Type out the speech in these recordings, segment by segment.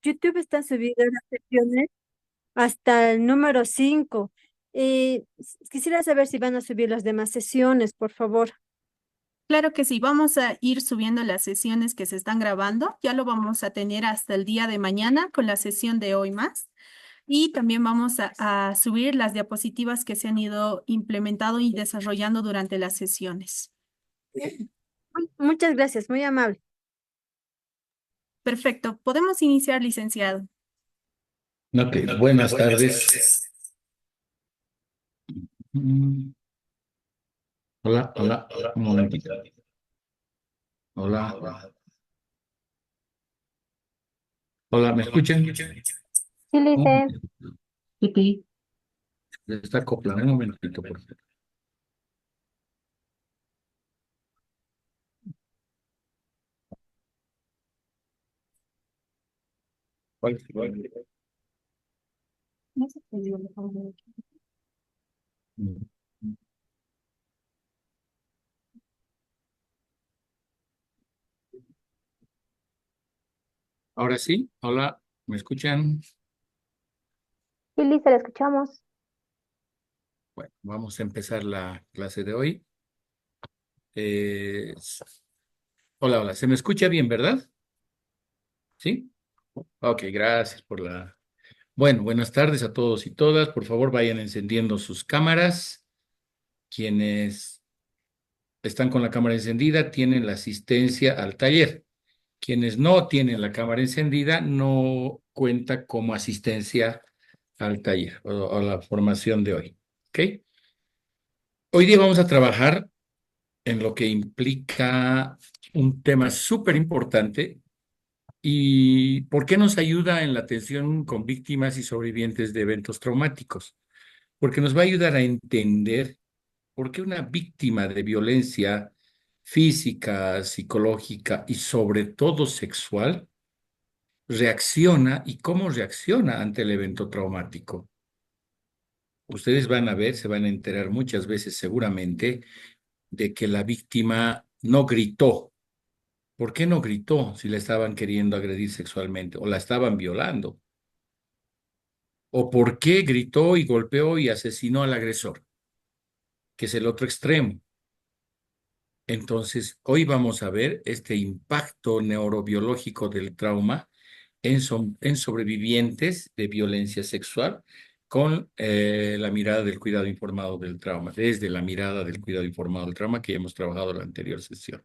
YouTube están subidas las sesiones hasta el número 5. Quisiera saber si van a subir las demás sesiones, por favor. Claro que sí, vamos a ir subiendo las sesiones que se están grabando. Ya lo vamos a tener hasta el día de mañana con la sesión de hoy más. Y también vamos a subir las diapositivas que se han ido implementando y desarrollando durante las sesiones. Muchas gracias, muy amable. Perfecto, podemos iniciar, licenciado. Ok, buenas tardes. Mm, Hola, hola, un momentito. Hola, hola, ¿me escuchan? Sí, Lice. Un- Sí. Se está acoplando, un momentito, por favor. Mm. Ahora sí, hola, ¿me escuchan? Sí, Lice, la escuchamos. Bueno, vamos a empezar la clase de hoy. Eh, Hola, hola, ¿se me escucha bien, verdad? ¿Sí? Ok, gracias por la... Bueno, buenas tardes a todos y todas. Por favor, vayan encendiendo sus cámaras. Quienes están con la cámara encendida tienen la asistencia al taller. Quienes no tienen la cámara encendida no cuenta como asistencia al taller o a la formación de hoy. ¿Ok? Hoy día vamos a trabajar en lo que implica un tema súper importante y por qué nos ayuda en la atención con víctimas y sobrevivientes de eventos traumáticos. Porque nos va a ayudar a entender por qué una víctima de violencia física, psicológica y sobre todo sexual reacciona y cómo reacciona ante el evento traumático. Ustedes van a ver, se van a enterar muchas veces seguramente de que la víctima no gritó. ¿Por qué no gritó si la estaban queriendo agredir sexualmente o la estaban violando? ¿O por qué gritó y golpeó y asesinó al agresor, que es el otro extremo? Entonces, hoy vamos a ver este impacto neurobiológico del trauma en sobrevivientes de violencia sexual con la mirada del cuidado informado del trauma, desde la mirada del cuidado informado del trauma que ya hemos trabajado en la anterior sesión,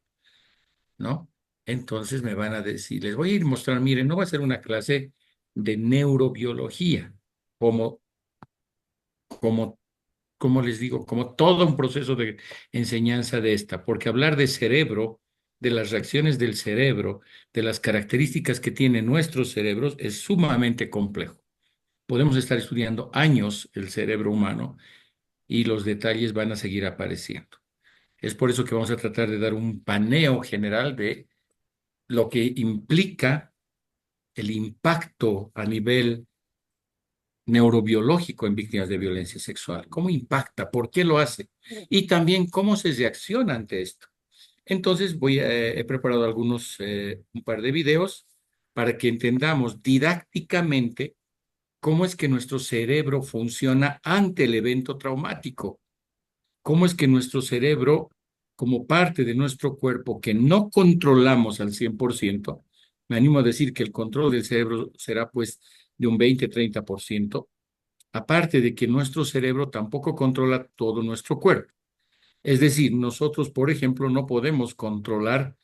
¿no? Entonces me van a decir, les voy a ir mostrando, miren, no va a ser una clase de neurobiología, como, como como les digo, como todo un proceso de enseñanza de esta, porque hablar de cerebro, de las reacciones del cerebro, de las características que tienen nuestros cerebros, es sumamente complejo. Podemos estar estudiando años el cerebro humano y los detalles van a seguir apareciendo. Es por eso que vamos a tratar de dar un paneo general de lo que implica el impacto a nivel neurobiológico en víctimas de violencia sexual. ¿Cómo impacta? ¿Por qué lo hace? Y también cómo se reacciona ante esto. Entonces he preparado un par de videos para que entendamos didácticamente cómo es que nuestro cerebro funciona ante el evento traumático. Cómo es que nuestro cerebro, como parte de nuestro cuerpo que no controlamos al 100%, me animo a decir que el control del cerebro será pues de un 20-30%. Aparte de que nuestro cerebro tampoco controla todo nuestro cuerpo. Es decir, nosotros, por ejemplo, no podemos controlar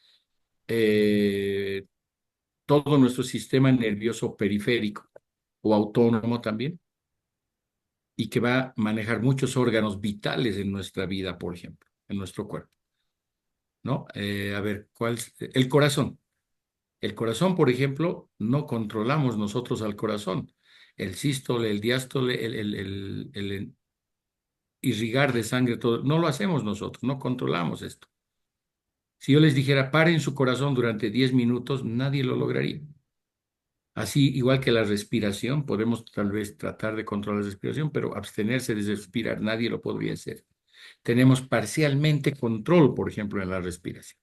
eh, todo nuestro sistema nervioso periférico o autónomo también, y que va a manejar muchos órganos vitales en nuestra vida, por ejemplo, en nuestro cuerpo, ¿no? A ver, ¿cuál es? El corazón. El corazón, por ejemplo, no controlamos nosotros al corazón. El sístole, el diástole, el irrigar de sangre, todo, no lo hacemos nosotros, no controlamos esto. Si yo les dijera, paren su corazón durante 10 minutos, nadie lo lograría. Así, igual que la respiración, podemos tal vez tratar de controlar la respiración, pero abstenerse de respirar, nadie lo podría hacer. Tenemos parcialmente control, por ejemplo, en la respiración.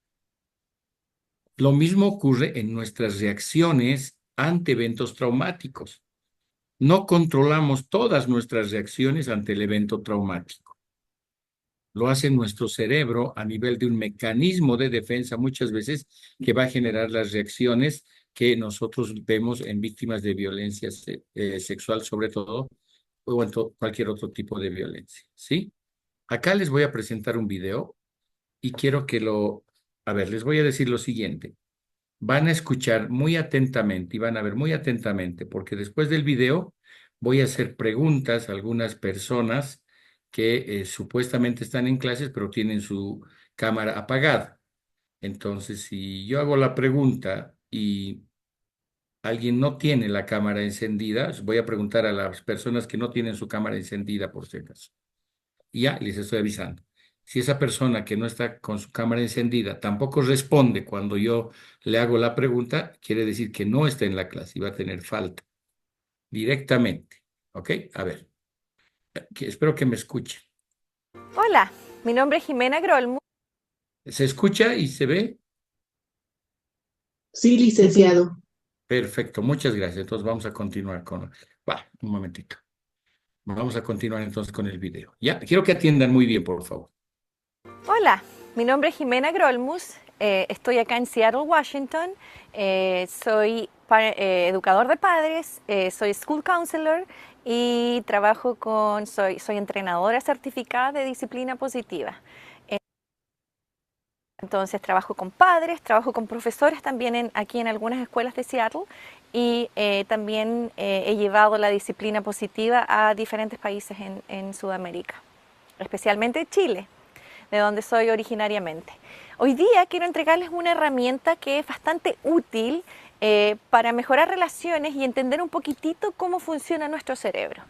Lo mismo ocurre en nuestras reacciones ante eventos traumáticos. No controlamos todas nuestras reacciones ante el evento traumático. Lo hace nuestro cerebro a nivel de un mecanismo de defensa muchas veces que va a generar las reacciones que nosotros vemos en víctimas de violencia sexual, sobre todo, o en cualquier otro tipo de violencia, ¿sí? Acá les voy a presentar un video y quiero que a ver, les voy a decir lo siguiente. Van a escuchar muy atentamente y van a ver muy atentamente, porque después del video voy a hacer preguntas a algunas personas que supuestamente están en clases, pero tienen su cámara apagada. Entonces, si yo hago la pregunta y alguien no tiene la cámara encendida, voy a preguntar a las personas que no tienen su cámara encendida, por si acaso. Y ya les estoy avisando. Si esa persona que no está con su cámara encendida tampoco responde cuando yo le hago la pregunta, quiere decir que no está en la clase y va a tener falta directamente. ¿Ok? A ver, espero que me escuchen. Hola, mi nombre es Jimena Grolmu. ¿Se escucha y se ve? Sí, licenciado. Perfecto, muchas gracias. Entonces vamos a continuar con... un momentito. Vamos a continuar entonces con el video. Ya, quiero que atiendan muy bien, por favor. Hola, mi nombre es Jimena Grolmus. Estoy acá en Seattle, Washington. Soy educador de padres, soy school counselor y soy entrenadora certificada de disciplina positiva. Entonces trabajo con padres, trabajo con profesores también aquí en algunas escuelas de Seattle y también he llevado la disciplina positiva a diferentes países en Sudamérica, especialmente Chile, de donde soy originariamente. Hoy día quiero entregarles una herramienta que es bastante útil para mejorar relaciones y entender un poquitito cómo funciona nuestro cerebro.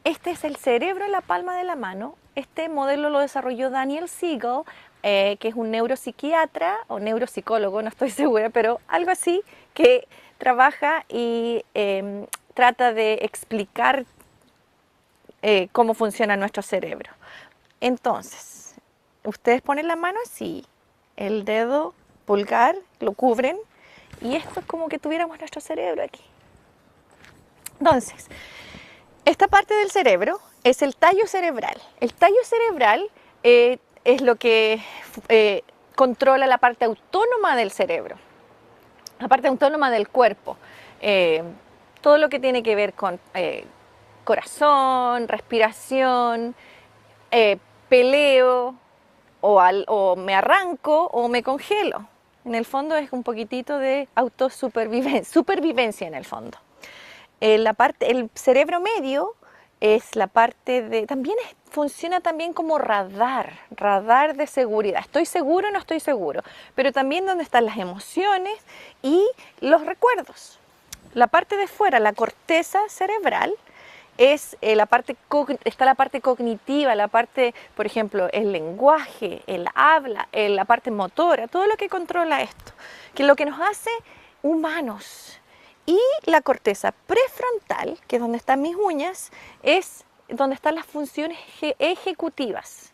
Este es el cerebro en la palma de la mano. Este modelo lo desarrolló Daniel Siegel, que es un neuropsiquiatra o neuropsicólogo, no estoy segura, pero algo así, que trabaja y trata de explicar cómo funciona nuestro cerebro. Entonces, ustedes ponen la mano así, el dedo pulgar lo cubren y esto es como que tuviéramos nuestro cerebro aquí. Entonces, esta parte del cerebro es el tallo cerebral. El tallo cerebral es lo que controla la parte autónoma del cerebro, la parte autónoma del cuerpo. Todo lo que tiene que ver con corazón, respiración, peleo, o me arranco o me congelo. En el fondo es un poquitito de supervivencia en el fondo. El cerebro medio es la parte de... funciona también como radar de seguridad. Estoy seguro o no estoy seguro. Pero también donde están las emociones y los recuerdos. La parte de fuera, la corteza cerebral, es está la parte cognitiva, la parte, por ejemplo, el lenguaje, el habla, la parte motora, todo lo que controla esto, que es lo que nos hace humanos. Y la corteza prefrontal, que es donde están mis uñas, es donde están las funciones ejecutivas.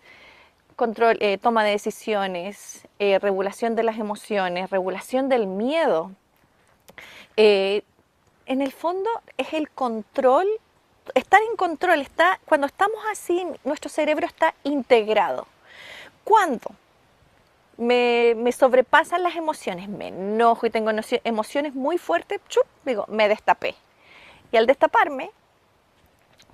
Control, toma de decisiones, regulación de las emociones, regulación del miedo. En el fondo es el control, estar en control, cuando estamos así, nuestro cerebro está integrado. Cuando me sobrepasan las emociones, me enojo y tengo emociones muy fuertes, digo, me destapé. Y al destaparme,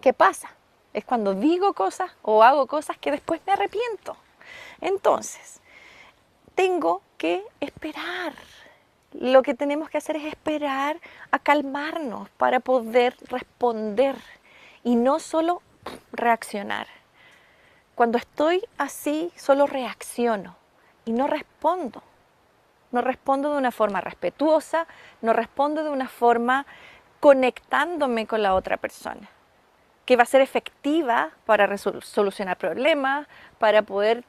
¿qué pasa? Es cuando digo cosas o hago cosas que después me arrepiento. Entonces, tengo que esperar. Lo que tenemos que hacer es esperar a calmarnos para poder responder y no solo reaccionar. Cuando estoy así, solo reacciono y no respondo. No respondo de una forma respetuosa, no respondo de una forma conectándome con la otra persona, que va a ser efectiva para solucionar problemas, para poder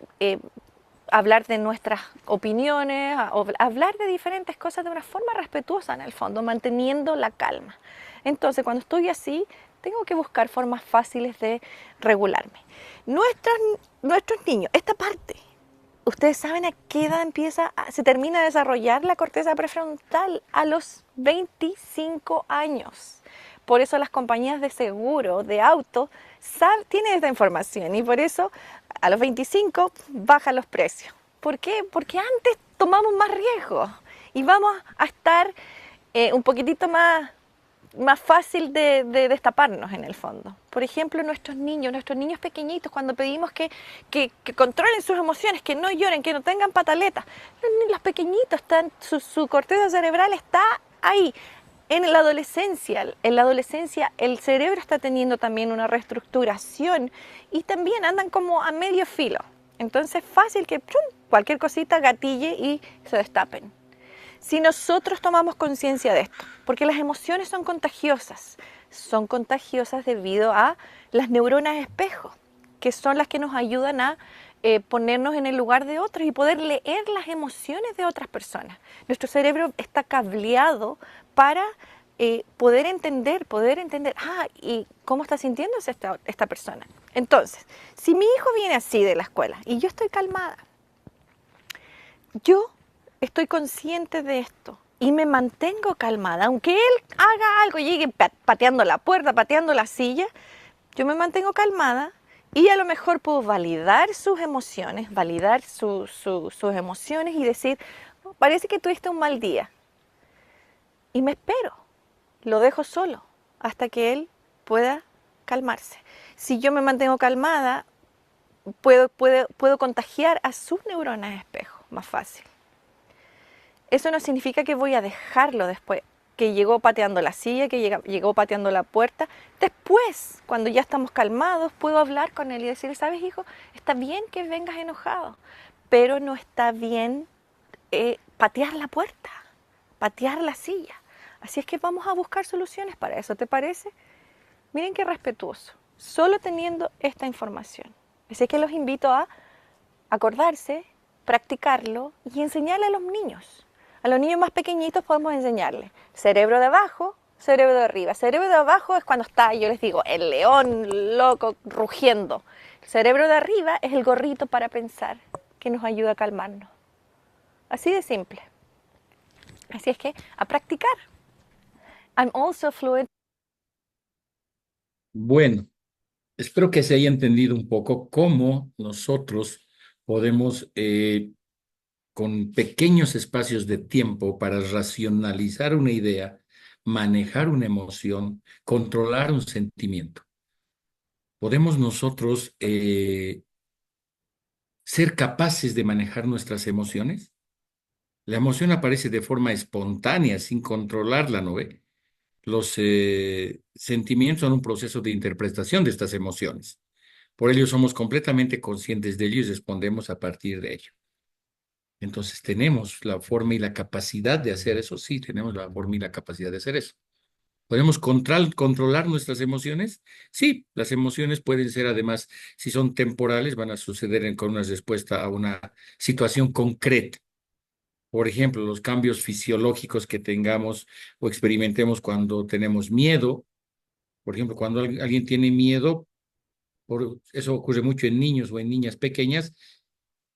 hablar de nuestras opiniones, hablar de diferentes cosas de una forma respetuosa en el fondo, manteniendo la calma. Entonces, cuando estoy así, tengo que buscar formas fáciles de regularme. Nuestros niños, esta parte ¿Ustedes saben a qué edad se termina de desarrollar la corteza prefrontal? A los 25 años. Por eso las compañías de seguro, de auto, tienen esta información y por eso a los 25 bajan los precios. ¿Por qué? Porque antes tomamos más riesgos y vamos a estar un poquitito más fácil de destaparnos en el fondo. Por ejemplo, nuestros niños pequeñitos, cuando pedimos que controlen sus emociones, que no lloren, que no tengan pataletas, los pequeñitos, su corteza cerebral está ahí. En la adolescencia el cerebro está teniendo también una reestructuración y también andan como a medio filo. Entonces es fácil que cualquier cosita gatille y se destapen. Si nosotros tomamos conciencia de esto, porque las emociones son contagiosas debido a las neuronas espejo, que son las que nos ayudan a ponernos en el lugar de otros y poder leer las emociones de otras personas. Nuestro cerebro está cableado para poder entender, ¿y cómo está sintiéndose esta persona? Entonces, si mi hijo viene así de la escuela y yo estoy calmada, yo estoy consciente de esto y me mantengo calmada, aunque él haga algo, llegue pateando la puerta, pateando la silla, yo me mantengo calmada y a lo mejor puedo validar sus emociones, sus emociones y decir, parece que tuviste un mal día. Y me espero, lo dejo solo hasta que él pueda calmarse. Si yo me mantengo calmada, puedo contagiar a sus neuronas espejo más fácil. Eso no significa que voy a dejarlo después, que llegó pateando la silla, que llegó pateando la puerta. Después, cuando ya estamos calmados, puedo hablar con él y decir, ¿sabes, hijo? Está bien que vengas enojado, pero no está bien patear la puerta, patear la silla. Así es que vamos a buscar soluciones para eso, ¿te parece? Miren qué respetuoso, solo teniendo esta información. Así que los invito a acordarse, practicarlo y enseñarle a los niños. A los niños más pequeñitos podemos enseñarles cerebro de abajo, cerebro de arriba. Cerebro de abajo es cuando está, yo les digo, el león loco rugiendo. El cerebro de arriba es el gorrito para pensar, que nos ayuda a calmarnos. Así de simple. Así es que a practicar. I'm also fluent. Bueno, espero que se haya entendido un poco cómo nosotros podemos, con pequeños espacios de tiempo para racionalizar una idea, manejar una emoción, controlar un sentimiento. Podemos nosotros ser capaces de manejar nuestras emociones. La emoción aparece de forma espontánea, sin controlarla, ¿no ve? Los sentimientos son un proceso de interpretación de estas emociones. Por ello somos completamente conscientes de ello y respondemos a partir de ello. Entonces tenemos la forma y la capacidad de hacer eso. Sí, tenemos la forma y la capacidad de hacer eso. ¿Podemos controlar nuestras emociones? Sí, las emociones pueden ser, además, si son temporales, van a suceder con una respuesta a una situación concreta. Por ejemplo, los cambios fisiológicos que tengamos o experimentemos cuando tenemos miedo. Por ejemplo, cuando alguien tiene miedo, eso ocurre mucho en niños o en niñas pequeñas,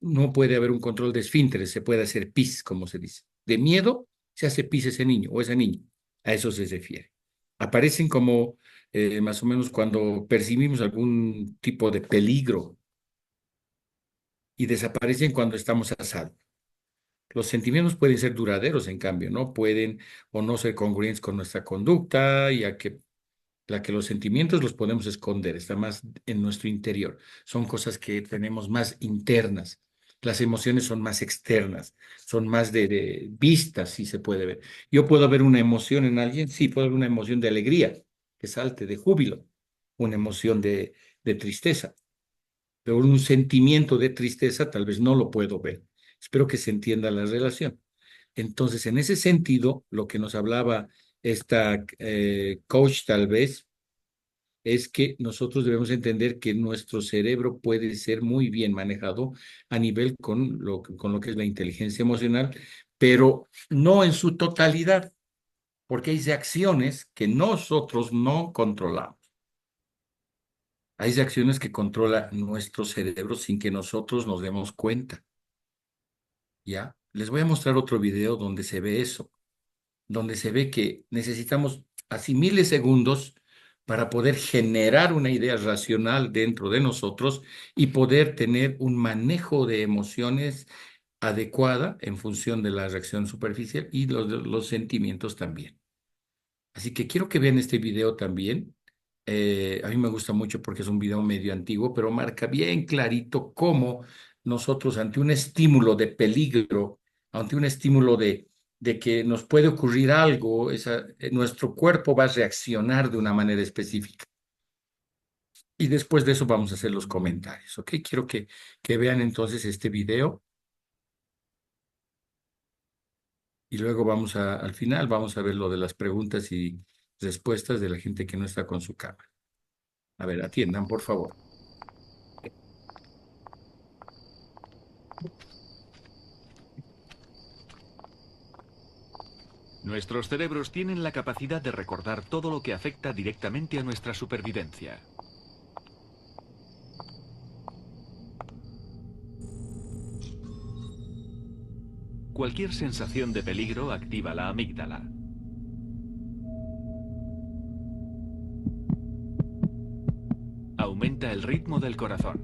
no puede haber un control de esfínteres, se puede hacer pis, como se dice. De miedo se hace pis ese niño o esa niña. A eso se refiere. Aparecen como más o menos cuando percibimos algún tipo de peligro y desaparecen cuando estamos a salvo. Los sentimientos pueden ser duraderos, en cambio, ¿no? Pueden o no ser congruentes con nuestra conducta, ya que los sentimientos los podemos esconder, está más en nuestro interior. Son cosas que tenemos más internas. Las emociones son más externas, son más de vistas, si se puede ver. Yo puedo ver una emoción en alguien, sí, puedo ver una emoción de alegría, que salte, de júbilo, una emoción de tristeza, pero un sentimiento de tristeza tal vez no lo puedo ver. Espero que se entienda la relación. Entonces, en ese sentido, lo que nos hablaba esta coach tal vez, es que nosotros debemos entender que nuestro cerebro puede ser muy bien manejado a nivel con lo que es la inteligencia emocional, pero no en su totalidad, porque hay reacciones que nosotros no controlamos. Hay reacciones que controla nuestro cerebro sin que nosotros nos demos cuenta. ¿ya? Les voy a mostrar otro video donde se ve eso, donde se ve que necesitamos así milisegundos para poder generar una idea racional dentro de nosotros y poder tener un manejo de emociones adecuada en función de la reacción superficial y los sentimientos también. Así que quiero que vean este video también. A mí me gusta mucho porque es un video medio antiguo, pero marca bien clarito cómo nosotros ante un estímulo de peligro, ante un estímulo de que nos puede ocurrir algo, nuestro cuerpo va a reaccionar de una manera específica. Y después de eso vamos a hacer los comentarios, ¿ok? Quiero que vean entonces este video y luego al final vamos a ver lo de las preguntas y respuestas de la gente que no está con su cámara. A ver, atiendan, por favor. Nuestros cerebros tienen la capacidad de recordar todo lo que afecta directamente a nuestra supervivencia. Cualquier sensación de peligro activa la amígdala. Aumenta el ritmo del corazón.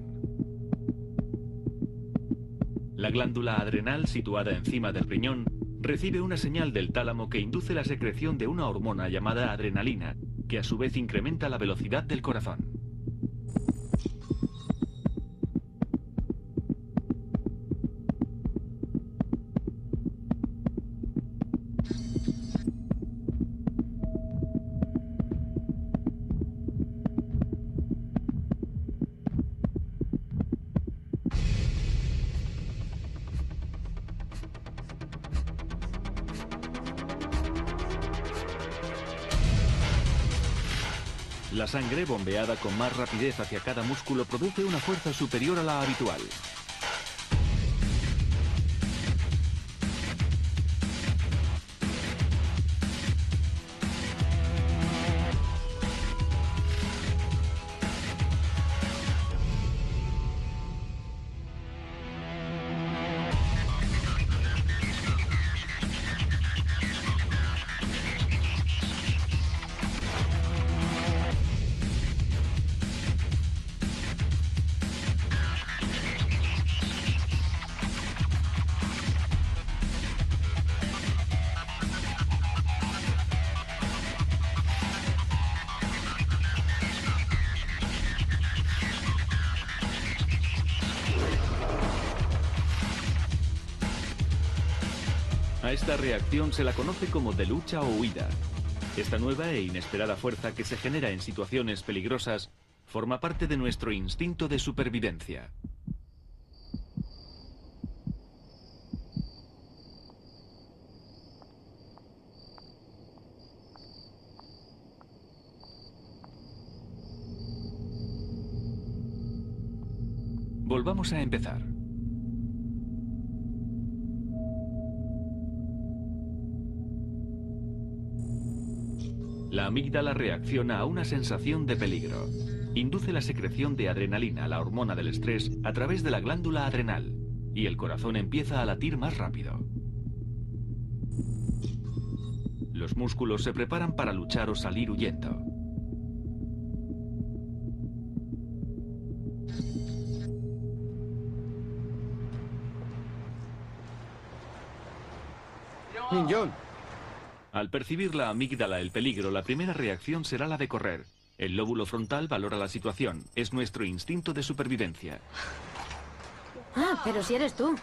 La glándula adrenal, situada encima del riñón, recibe una señal del tálamo que induce la secreción de una hormona llamada adrenalina, que a su vez incrementa la velocidad del corazón. La sangre, bombeada con más rapidez hacia cada músculo, produce una fuerza superior a la habitual. A esta reacción se la conoce como de lucha o huida. Esta nueva e inesperada fuerza que se genera en situaciones peligrosas forma parte de nuestro instinto de supervivencia. Volvamos a empezar. La amígdala reacciona a una sensación de peligro. Induce la secreción de adrenalina, la hormona del estrés, a través de la glándula adrenal, y el corazón empieza a latir más rápido. Los músculos se preparan para luchar o salir huyendo. John. Al percibir la amígdala el peligro, la primera reacción será la de correr. El lóbulo frontal valora la situación. Es nuestro instinto de supervivencia. Ah, pero si eres tú.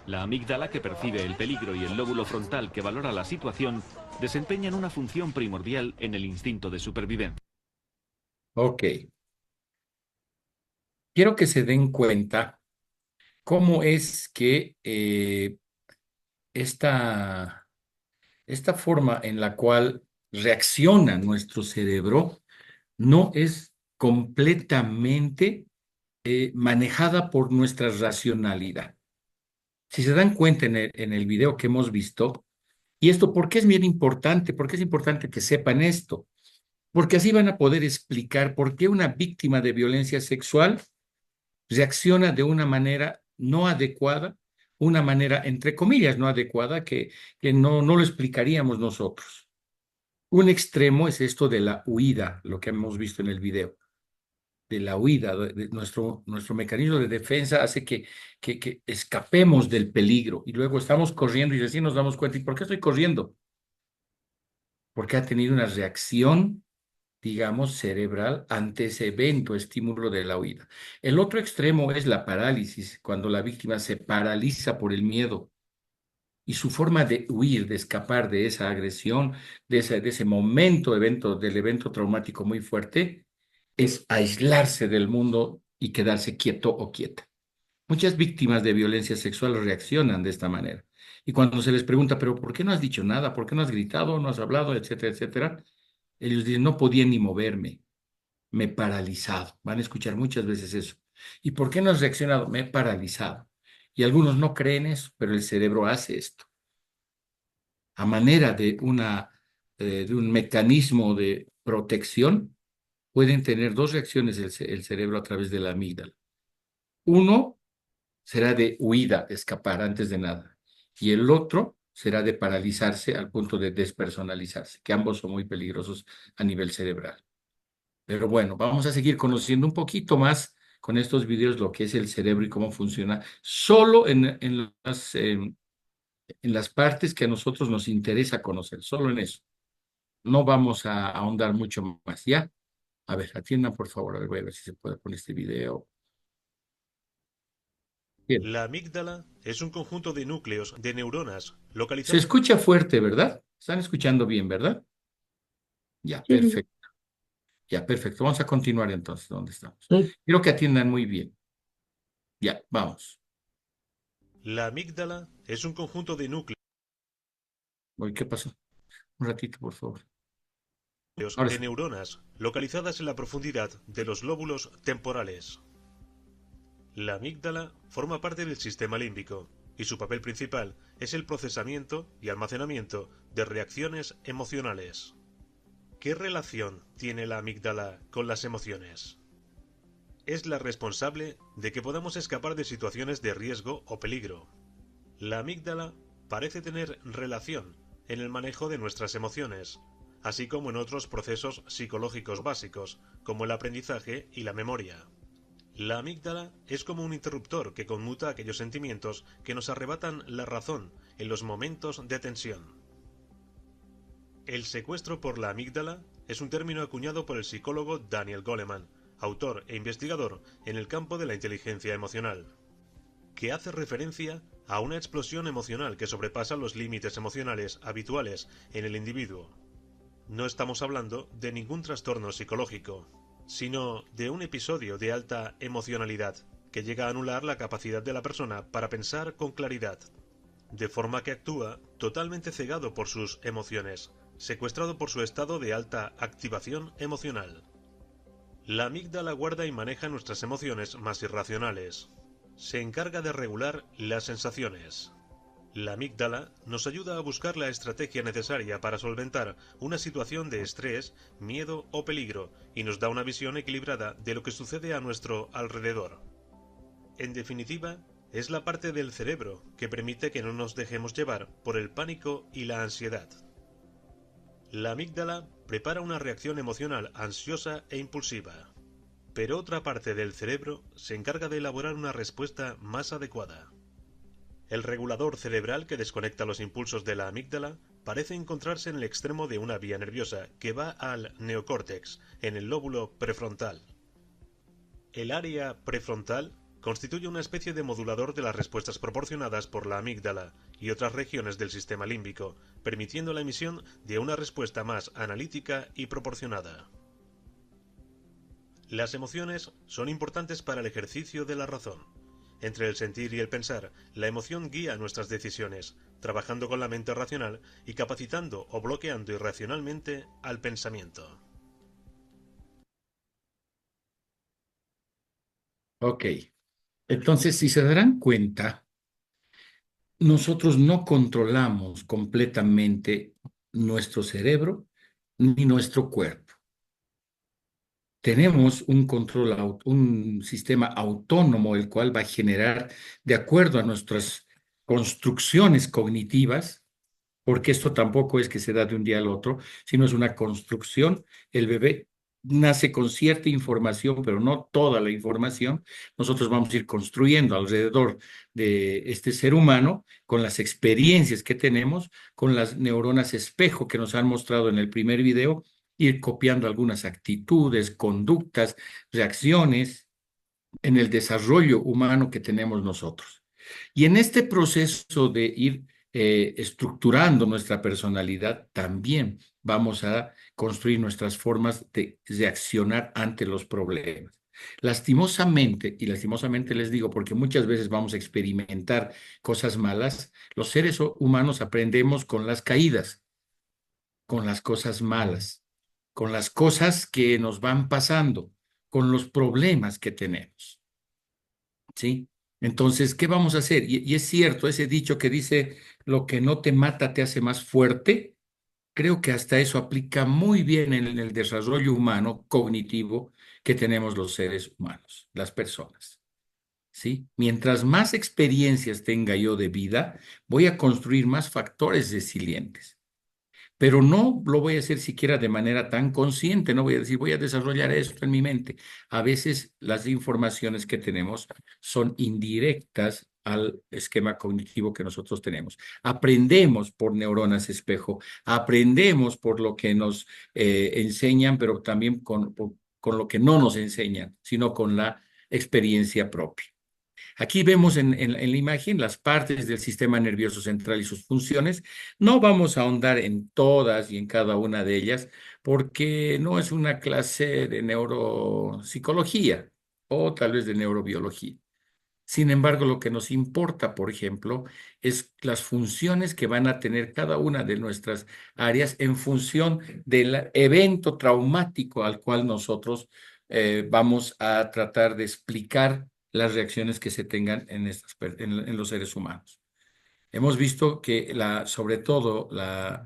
La amígdala, que percibe el peligro, y el lóbulo frontal, que valora la situación, desempeñan una función primordial en el instinto de supervivencia. Ok. Quiero que se den cuenta cómo es que esta forma en la cual reacciona nuestro cerebro no es completamente manejada por nuestra racionalidad. Si se dan cuenta en el video que hemos visto, y esto, ¿por qué es bien importante? ¿Por qué es importante que sepan esto? Porque así van a poder explicar por qué una víctima de violencia sexual reacciona de una manera no adecuada una manera, entre comillas, no adecuada, que no lo explicaríamos nosotros. Un extremo es esto de la huida, lo que hemos visto en el video, de la huida. Nuestro mecanismo de defensa hace que escapemos del peligro y luego estamos corriendo y recién nos damos cuenta, ¿y por qué estoy corriendo? Porque ha tenido una reacción, digamos, cerebral ante ese evento, estímulo de la huida. El otro extremo es la parálisis, cuando la víctima se paraliza por el miedo y su forma de huir, de escapar de esa agresión, de ese momento, del evento traumático muy fuerte, es aislarse del mundo y quedarse quieto o quieta. Muchas víctimas de violencia sexual reaccionan de esta manera. Y cuando se les pregunta, pero ¿por qué no has dicho nada? ¿Por qué no has gritado? ¿No has hablado? Etcétera, etcétera. Ellos dicen, no podía ni moverme, me he paralizado. Van a escuchar muchas veces eso. ¿Y por qué no has reaccionado? Me he paralizado. Y algunos no creen eso, pero el cerebro hace esto. A manera de un mecanismo de protección, pueden tener dos reacciones el cerebro a través de la amígdala. Uno será de huida, de escapar antes de nada. Y el otro será de paralizarse al punto de despersonalizarse, que ambos son muy peligrosos a nivel cerebral. Pero bueno, vamos a seguir conociendo un poquito más con estos videos lo que es el cerebro y cómo funciona, solo en las partes que a nosotros nos interesa conocer, solo en eso. No vamos a ahondar mucho más, ¿ya? A ver, atiendan por favor, a ver, voy a ver si se puede poner este video. Bien. La amígdala es un conjunto de núcleos de neuronas Se localizados. escucha fuerte, ¿verdad? Están escuchando bien, ¿verdad? Ya, Sí. perfecto. Ya, perfecto. Vamos a continuar entonces, ¿dónde estamos? Sí. Quiero que atiendan muy bien. Ya, vamos. La amígdala es un conjunto de núcleos Uy, ¿qué pasó? Un ratito, por favor. Ahora de sí. neuronas localizadas en la profundidad de los lóbulos temporales. La amígdala forma parte del sistema límbico y su papel principal es el procesamiento y almacenamiento de reacciones emocionales. ¿Qué relación tiene la amígdala con las emociones? Es la responsable de que podamos escapar de situaciones de riesgo o peligro. La amígdala parece tener relación en el manejo de nuestras emociones, así como en otros procesos psicológicos básicos, como el aprendizaje y la memoria. La amígdala es como un interruptor que conmuta aquellos sentimientos que nos arrebatan la razón en los momentos de tensión. El secuestro por la amígdala es un término acuñado por el psicólogo Daniel Goleman, autor e investigador en el campo de la inteligencia emocional, que hace referencia a una explosión emocional que sobrepasa los límites emocionales habituales en el individuo. No estamos hablando de ningún trastorno psicológico, sino de un episodio de alta emocionalidad que llega a anular la capacidad de la persona para pensar con claridad, de forma que actúa totalmente cegado por sus emociones, secuestrado por su estado de alta activación emocional. La amígdala guarda y maneja nuestras emociones más irracionales. Se encarga de regular las sensaciones. La amígdala nos ayuda a buscar la estrategia necesaria para solventar una situación de estrés, miedo o peligro y nos da una visión equilibrada de lo que sucede a nuestro alrededor. En definitiva, es la parte del cerebro que permite que no nos dejemos llevar por el pánico y la ansiedad. La amígdala prepara una reacción emocional ansiosa e impulsiva, pero otra parte del cerebro se encarga de elaborar una respuesta más adecuada. El regulador cerebral que desconecta los impulsos de la amígdala parece encontrarse en el extremo de una vía nerviosa que va al neocórtex, en el lóbulo prefrontal. El área prefrontal constituye una especie de modulador de las respuestas proporcionadas por la amígdala y otras regiones del sistema límbico, permitiendo la emisión de una respuesta más analítica y proporcionada. Las emociones son importantes para el ejercicio de la razón. Entre el sentir y el pensar, la emoción guía nuestras decisiones, trabajando con la mente racional y capacitando o bloqueando irracionalmente al pensamiento. Ok. Entonces, si se darán cuenta, nosotros no controlamos completamente nuestro cerebro ni nuestro cuerpo. Tenemos un un sistema autónomo, el cual va a generar, de acuerdo a construcciones cognitivas, porque esto tampoco es que se da de un día al otro, sino es una construcción. El bebé nace con cierta información, pero no toda la información. Nosotros vamos a ir construyendo alrededor de este ser humano con las experiencias que tenemos, con las neuronas espejo que nos han mostrado en el primer video, ir copiando algunas actitudes, conductas, reacciones en el desarrollo humano que tenemos nosotros. Y en este proceso de ir estructurando nuestra personalidad, también vamos a construir nuestras formas de reaccionar ante los problemas. Lastimosamente, y lastimosamente les digo, porque muchas veces vamos a experimentar cosas malas, los seres humanos aprendemos con las caídas, con las cosas malas, con las cosas que nos van pasando, con los problemas que tenemos. ¿Sí? Entonces, ¿qué vamos a hacer? Y es cierto, ese dicho que dice, lo que no te mata te hace más fuerte, creo que hasta eso aplica muy bien en el desarrollo humano cognitivo que tenemos los seres humanos, las personas. ¿Sí? Mientras más experiencias tenga yo de vida, voy a construir más factores resilientes. Pero no lo voy a hacer siquiera de manera tan consciente, no voy a decir, voy a desarrollar esto en mi mente. A veces las informaciones que tenemos son indirectas al esquema cognitivo que nosotros tenemos. Aprendemos por neuronas espejo, aprendemos por lo que nos enseñan, pero también con lo que no nos enseñan, sino con la experiencia propia. Aquí vemos en la imagen las partes del sistema nervioso central y sus funciones. No vamos a ahondar en todas y en cada una de ellas porque no es una clase de neuropsicología o tal vez de neurobiología. Sin embargo, lo que nos importa, por ejemplo, es las funciones que van a tener cada una de nuestras áreas en función del evento traumático al cual nosotros vamos a tratar de explicar las reacciones que se tengan en los seres humanos. Hemos visto que sobre todo la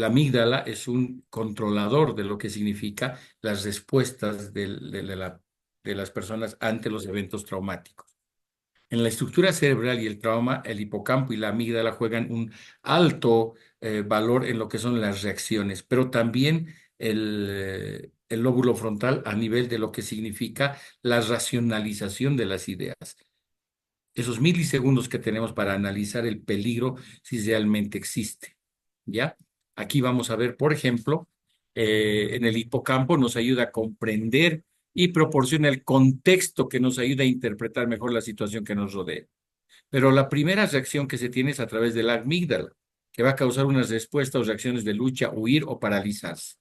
amígdala es un controlador de lo que significa las respuestas de las personas ante los eventos traumáticos. En la estructura cerebral y el trauma, el hipocampo y la amígdala juegan un alto valor en lo que son las reacciones, pero también el lóbulo frontal a nivel de lo que significa la racionalización de las ideas. Esos milisegundos que tenemos para analizar el peligro si realmente existe. ¿Ya? Aquí vamos a ver, por ejemplo, en el hipocampo nos ayuda a comprender y proporciona el contexto que nos ayuda a interpretar mejor la situación que nos rodea. Pero la primera reacción que se tiene es a través de la amígdala, que va a causar unas respuestas o reacciones de lucha, huir o paralizarse.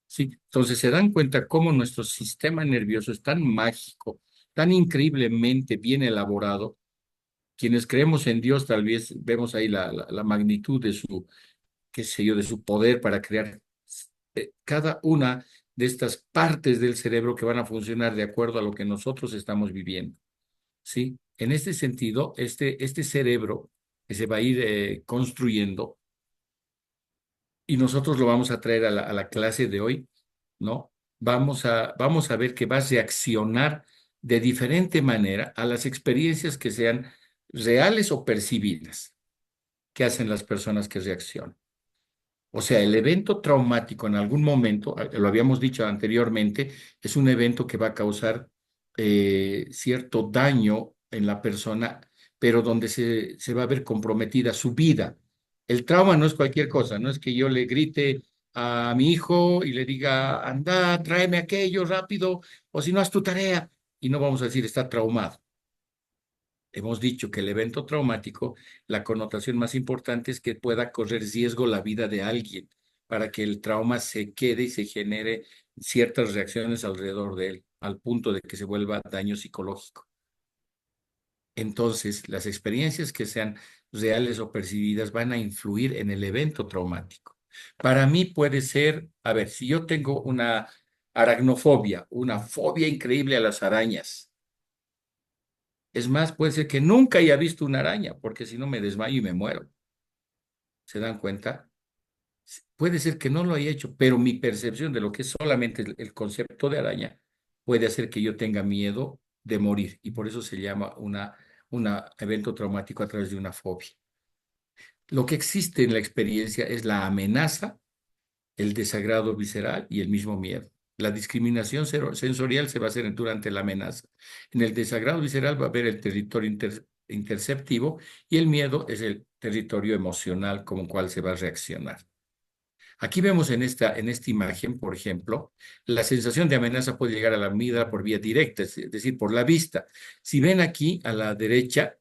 ¿Sí? Entonces se dan cuenta cómo nuestro sistema nervioso es tan mágico, tan increíblemente bien elaborado. Quienes creemos en Dios tal vez vemos ahí la magnitud de su, qué sé yo, de su poder para crear cada una de estas partes del cerebro que van a funcionar de acuerdo a lo que nosotros estamos viviendo. ¿Sí? En este sentido, este cerebro que se va a ir construyendo, y nosotros lo vamos a traer a la clase de hoy, ¿no? Vamos a ver que va a reaccionar de diferente manera a las experiencias que sean reales o percibidas que hacen las personas que reaccionan. O sea, el evento traumático en algún momento, lo habíamos dicho anteriormente, es un evento que va a causar cierto daño en la persona, pero donde se va a ver comprometida su vida. El trauma no es cualquier cosa, no es que yo le grite a mi hijo y le diga, anda, tráeme aquello rápido, o si no, haz tu tarea. Y no vamos a decir, está traumado. Hemos dicho que el evento traumático, la connotación más importante es que pueda correr riesgo la vida de alguien para que el trauma se quede y se genere ciertas reacciones alrededor de él, al punto de que se vuelva daño psicológico. Entonces, las experiencias que sean reales o percibidas van a influir en el evento traumático. Para mí puede ser, a ver, si yo tengo una aracnofobia, una fobia increíble a las arañas. Es más, puede ser que nunca haya visto una araña, porque si no me desmayo y me muero. ¿Se dan cuenta? Puede ser que no lo haya hecho, pero mi percepción de lo que es solamente el concepto de araña puede hacer que yo tenga miedo de morir, y por eso se llama una un evento traumático a través de una fobia. Lo que existe en la experiencia es la amenaza, el desagrado visceral y el mismo miedo. La discriminación sensorial se va a hacer durante la amenaza. En el desagrado visceral va a haber el territorio interceptivo y el miedo es el territorio emocional como cual se va a reaccionar. Aquí vemos en esta imagen, por ejemplo, la sensación de amenaza puede llegar a la amígdala por vía directa, es decir, por la vista. Si ven aquí a la derecha,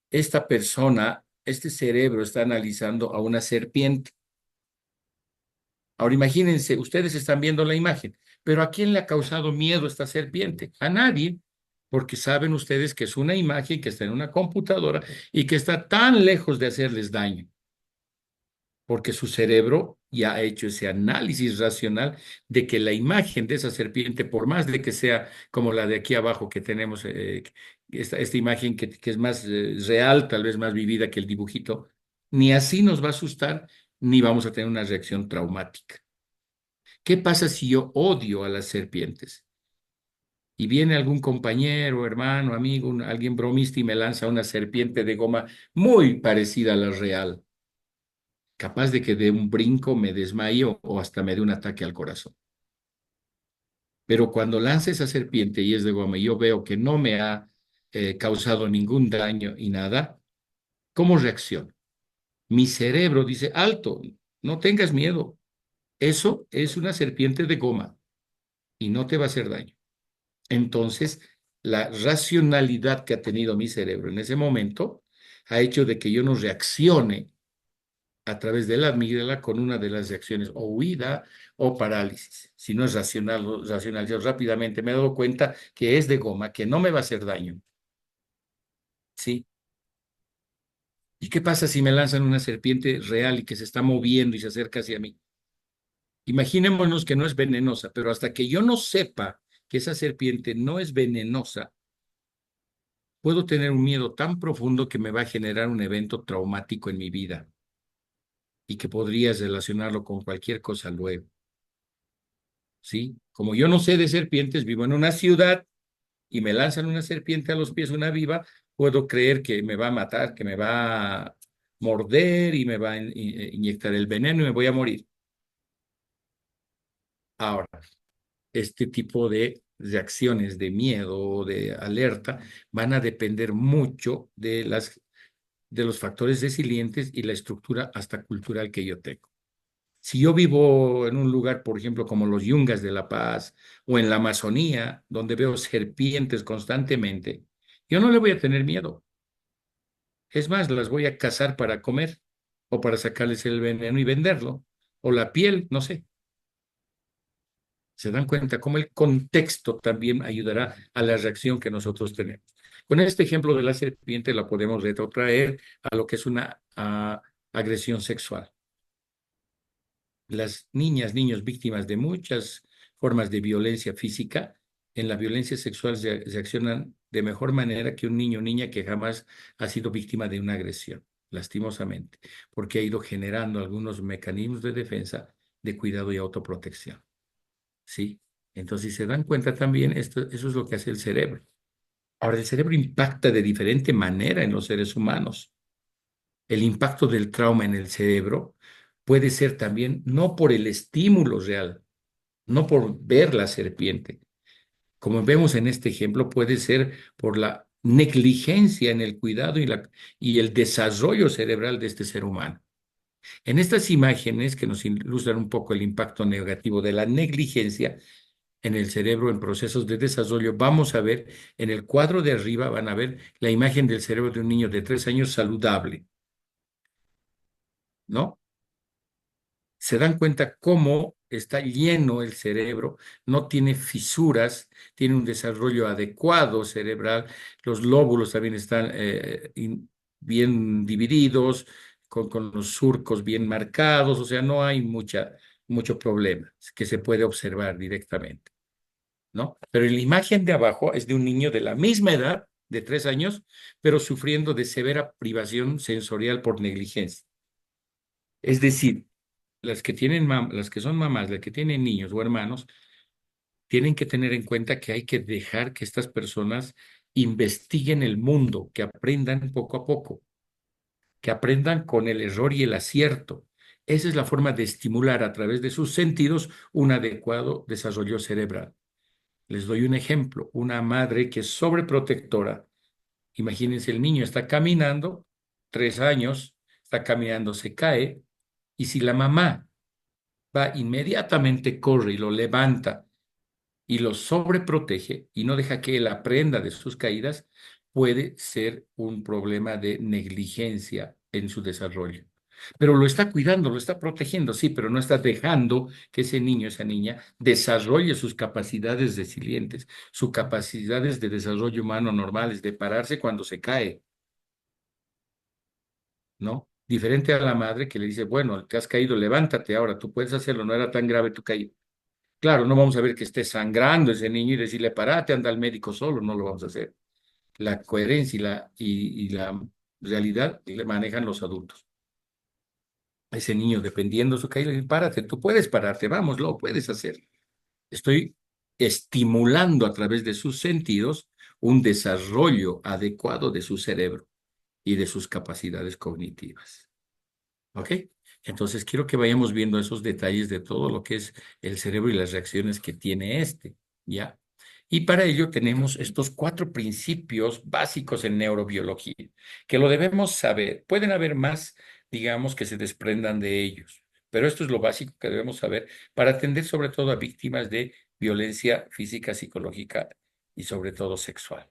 esta persona, este cerebro está analizando a una serpiente. Ahora imagínense, ustedes están viendo la imagen, pero ¿a quién le ha causado miedo esta serpiente? A nadie, porque saben ustedes que es una imagen que está en una computadora y que está tan lejos de hacerles daño, porque su cerebro ya ha hecho ese análisis racional de que la imagen de esa serpiente, por más de que sea como la de aquí abajo que tenemos, esta imagen que es más real, tal vez más vivida que el dibujito, ni así nos va a asustar, ni vamos a tener una reacción traumática. ¿Qué pasa si yo odio a las serpientes? Y viene algún compañero, hermano, amigo, alguien bromista y me lanza una serpiente de goma muy parecida a la real, capaz de que de un brinco me desmayo o hasta me dé un ataque al corazón. Pero cuando lanza esa serpiente y es de goma y yo veo que no me ha causado ningún daño y nada, ¿cómo reacciono? Mi cerebro dice, alto, no tengas miedo. Eso es una serpiente de goma y no te va a hacer daño. Entonces, la racionalidad que ha tenido mi cerebro en ese momento ha hecho de que yo no reaccione a través de la amígdala con una de las reacciones o huida o parálisis. Si no es racionalizado rápidamente, me he dado cuenta que es de goma, que no me va a hacer daño. ¿Sí? ¿Y qué pasa si me lanzan una serpiente real y que se está moviendo y se acerca hacia mí? Imaginémonos que no es venenosa, pero hasta que yo no sepa que esa serpiente no es venenosa, puedo tener un miedo tan profundo que me va a generar un evento traumático en mi vida y que podrías relacionarlo con cualquier cosa luego. ¿Sí? Como yo no sé de serpientes, vivo en una ciudad y me lanzan una serpiente a los pies, una viva, puedo creer que me va a matar, que me va a morder y me va a inyectar el veneno y me voy a morir. Ahora, este tipo de reacciones de miedo o de alerta van a depender mucho de los factores resilientes y la estructura hasta cultural que yo tengo. Si yo vivo en un lugar, por ejemplo, como los Yungas de La Paz o en la Amazonía, donde veo serpientes constantemente, yo no le voy a tener miedo. Es más, las voy a cazar para comer o para sacarles el veneno y venderlo, o la piel, no sé. Se dan cuenta cómo el contexto también ayudará a la reacción que nosotros tenemos. Con este ejemplo de la serpiente la podemos retrotraer a lo que es una agresión sexual. Las niñas, niños víctimas de muchas formas de violencia física, en la violencia sexual reaccionan de mejor manera que un niño o niña que jamás ha sido víctima de una agresión, lastimosamente, porque ha ido generando algunos mecanismos de defensa, de cuidado y autoprotección. ¿Sí? Entonces, si se dan cuenta también, eso es lo que hace el cerebro. Ahora, el cerebro impacta de diferente manera en los seres humanos. El impacto del trauma en el cerebro puede ser también no por el estímulo real, no por ver la serpiente. Como vemos en este ejemplo, puede ser por la negligencia en el cuidado y el desarrollo cerebral de este ser humano. En estas imágenes que nos ilustran un poco el impacto negativo de la negligencia en el cerebro en procesos de desarrollo, vamos a ver en el cuadro de arriba, van a ver la imagen del cerebro de un niño de 3 años saludable, ¿no? Se dan cuenta cómo está lleno el cerebro, no tiene fisuras, tiene un desarrollo adecuado cerebral, los lóbulos también están bien divididos, con los surcos bien marcados, o sea, no hay mucho problema que se puede observar directamente, ¿no? Pero en la imagen de abajo es de un niño de la misma edad, de 3 años, pero sufriendo de severa privación sensorial por negligencia. Es decir, las que son mamás, las que tienen niños o hermanos, tienen que tener en cuenta que hay que dejar que estas personas investiguen el mundo, que aprendan poco a poco, que aprendan con el error y el acierto. Esa es la forma de estimular a través de sus sentidos un adecuado desarrollo cerebral. Les doy un ejemplo. Una madre que es sobreprotectora. Imagínense, el niño está caminando, 3 años, está caminando, se cae, y si la mamá va inmediatamente, corre y lo levanta y lo sobreprotege y no deja que él aprenda de sus caídas, puede ser un problema de negligencia en su desarrollo. Pero lo está cuidando, lo está protegiendo, sí, pero no está dejando que ese niño, esa niña, desarrolle sus capacidades resilientes, sus capacidades de desarrollo humano normales, de pararse cuando se cae, ¿no? Diferente a la madre que le dice, bueno, te has caído, levántate ahora, tú puedes hacerlo, no era tan grave tu caída. Claro, no vamos a ver que esté sangrando ese niño y decirle, parate, anda al médico solo, no lo vamos a hacer. La coherencia y la realidad le manejan los adultos. A ese niño, dependiendo de su caída, le dice, párate, tú puedes pararte, vamos, lo puedes hacer. Estoy estimulando a través de sus sentidos un desarrollo adecuado de su cerebro y de sus capacidades cognitivas. ¿Ok? Entonces quiero que vayamos viendo esos detalles de todo lo que es el cerebro y las reacciones que tiene este, ¿ya? Y para ello tenemos estos 4 principios básicos en neurobiología, que lo debemos saber. Pueden haber más, digamos, que se desprendan de ellos, pero esto es lo básico que debemos saber para atender sobre todo a víctimas de violencia física, psicológica y sobre todo sexual.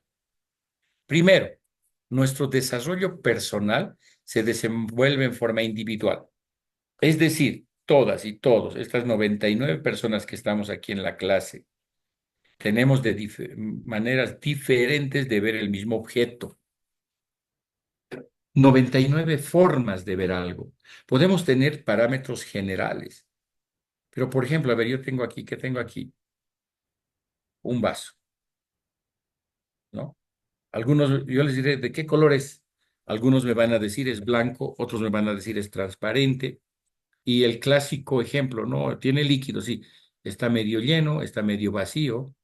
Primero, nuestro desarrollo personal se desenvuelve en forma individual. Es decir, todas y todos, estas 99 personas que estamos aquí en la clase, tenemos maneras diferentes de ver el mismo objeto. 99 formas de ver algo. Podemos tener parámetros generales. Pero, por ejemplo, a ver, yo tengo aquí, ¿qué tengo aquí? Un vaso, ¿no? Algunos, yo les diré, ¿de qué color es? Algunos me van a decir es blanco, otros me van a decir es transparente. Y el clásico ejemplo, ¿no? Tiene líquido, sí. Está medio lleno, está medio vacío.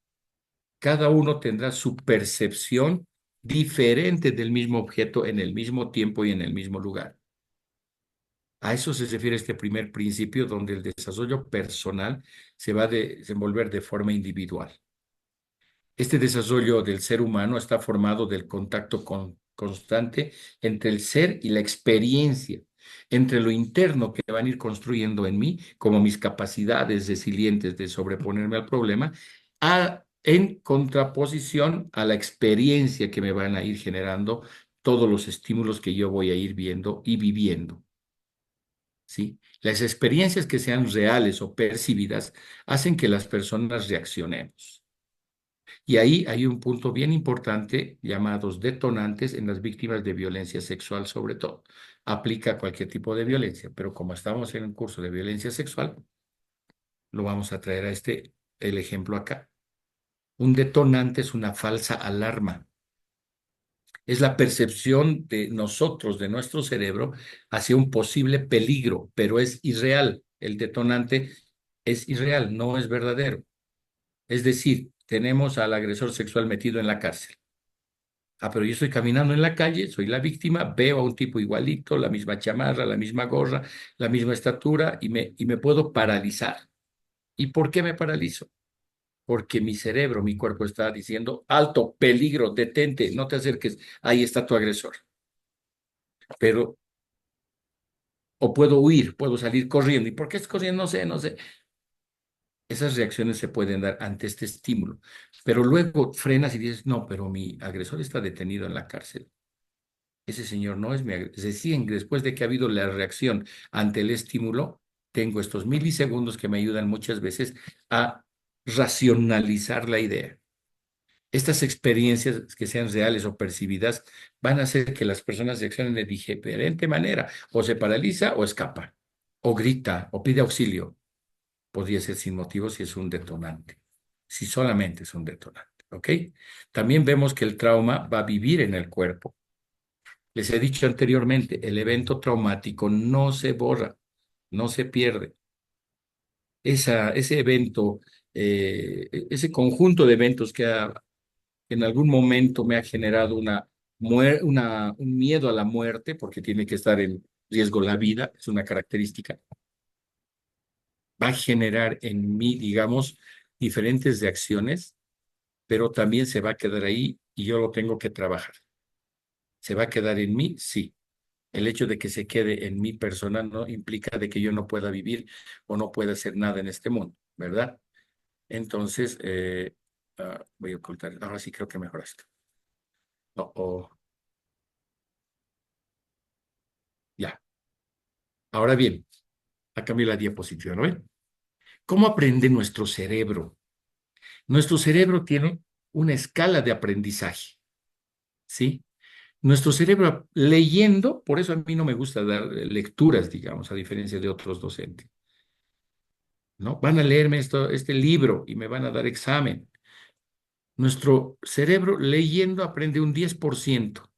Cada uno tendrá su percepción diferente del mismo objeto en el mismo tiempo y en el mismo lugar. A eso se refiere este primer principio, donde el desarrollo personal se va a desenvolver de forma individual. Este desarrollo del ser humano está formado del contacto constante entre el ser y la experiencia, entre lo interno que van a ir construyendo en mí, como mis capacidades resilientes de sobreponerme al problema, en contraposición a la experiencia que me van a ir generando todos los estímulos que yo voy a ir viendo y viviendo. ¿Sí? Las experiencias que sean reales o percibidas hacen que las personas reaccionemos. Y ahí hay un punto bien importante llamados detonantes en las víctimas de violencia sexual, sobre todo. Aplica a cualquier tipo de violencia, pero como estamos en un curso de violencia sexual, lo vamos a traer a el ejemplo acá. Un detonante es una falsa alarma. Es la percepción de nosotros, de nuestro cerebro, hacia un posible peligro, pero es irreal. El detonante es irreal, no es verdadero. Es decir, tenemos al agresor sexual metido en la cárcel. Ah, pero yo estoy caminando en la calle, soy la víctima, veo a un tipo igualito, la misma chamarra, la misma gorra, la misma estatura y me puedo paralizar. ¿Y por qué me paralizo? Porque mi cerebro, mi cuerpo está diciendo, alto, peligro, detente, no te acerques, ahí está tu agresor. Pero, o puedo huir, puedo salir corriendo. ¿Y por qué es corriendo? No sé, no sé. Esas reacciones se pueden dar ante este estímulo. Pero luego frenas y dices, no, pero mi agresor está detenido en la cárcel. Ese señor no es mi agresor. Recién después de que ha habido la reacción ante el estímulo, tengo estos milisegundos que me ayudan muchas veces a racionalizar la idea. Estas experiencias que sean reales o percibidas van a hacer que las personas reaccionen de diferente manera. O se paraliza o escapa, o grita, o pide auxilio. Podría ser sin motivo si es un detonante, si solamente es un detonante, ¿ok? También vemos que el trauma va a vivir en el cuerpo. Les he dicho anteriormente, el evento traumático no se borra, no se pierde. Ese evento, ese conjunto de eventos que ha que en algún momento me ha generado un miedo a la muerte, porque tiene que estar en riesgo la vida, es una característica, va a generar en mí, digamos, diferentes reacciones, pero también se va a quedar ahí y yo lo tengo que trabajar. ¿Se va a quedar en mí? Sí. El hecho de que se quede en mi persona no implica de que yo no pueda vivir o no pueda hacer nada en este mundo, ¿verdad? Entonces, voy a ocultar. Ahora sí creo que mejor esto. No, ya. Ahora bien, a cambiar la diapositiva, ¿no ven? ¿Cómo aprende nuestro cerebro? Nuestro cerebro tiene una escala de aprendizaje, ¿sí? Nuestro cerebro leyendo, por eso a mí no me gusta dar lecturas, digamos, a diferencia de otros docentes, ¿no? Van a leerme este libro y me van a dar examen. Nuestro cerebro leyendo aprende un 10%.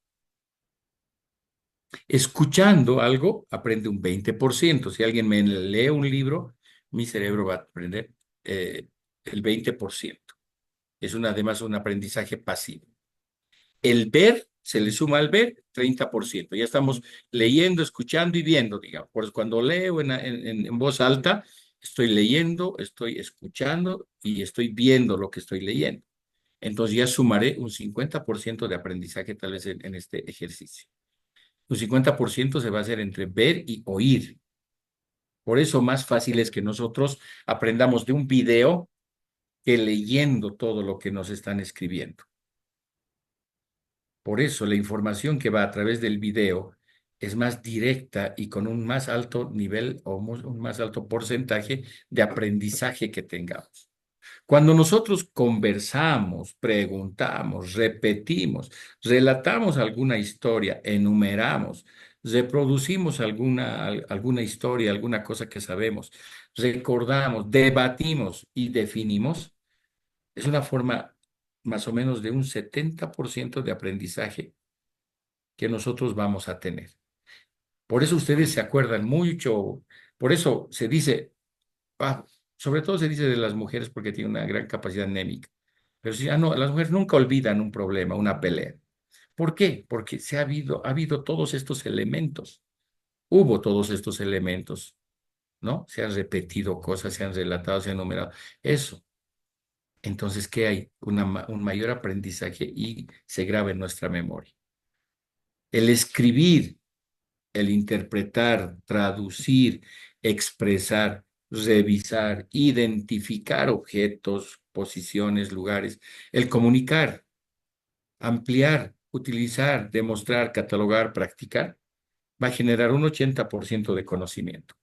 Escuchando algo aprende un 20%. Si alguien me lee un libro, mi cerebro va a aprender el 20%. Es además un aprendizaje pasivo. El ver, se le suma al ver 30%. Ya estamos leyendo, escuchando y viendo, digamos. Por eso cuando leo en voz alta, estoy leyendo, estoy escuchando y estoy viendo lo que estoy leyendo. Entonces ya sumaré un 50% de aprendizaje tal vez en este ejercicio. Un 50% se va a hacer entre ver y oír. Por eso más fácil es que nosotros aprendamos de un video que leyendo todo lo que nos están escribiendo. Por eso la información que va a través del video es más directa y con un más alto nivel o un más alto porcentaje de aprendizaje que tengamos. Cuando nosotros conversamos, preguntamos, repetimos, relatamos alguna historia, enumeramos, reproducimos alguna historia, alguna cosa que sabemos, recordamos, debatimos y definimos, es una forma más o menos de un 70% de aprendizaje que nosotros vamos a tener. Por eso ustedes se acuerdan mucho, por eso se dice, sobre todo se dice de las mujeres porque tienen una gran capacidad anémica, pero si, no, las mujeres nunca olvidan un problema, una pelea. ¿Por qué? Porque ha habido todos estos elementos, hubo todos estos elementos, ¿no? Se han repetido cosas, se han relatado, se han numerado. Eso. Entonces, ¿qué hay? Un mayor aprendizaje y se graba en nuestra memoria. El escribir, el interpretar, traducir, expresar, revisar, identificar objetos, posiciones, lugares, el comunicar, ampliar, utilizar, demostrar, catalogar, practicar, va a generar un 80% de conocimiento.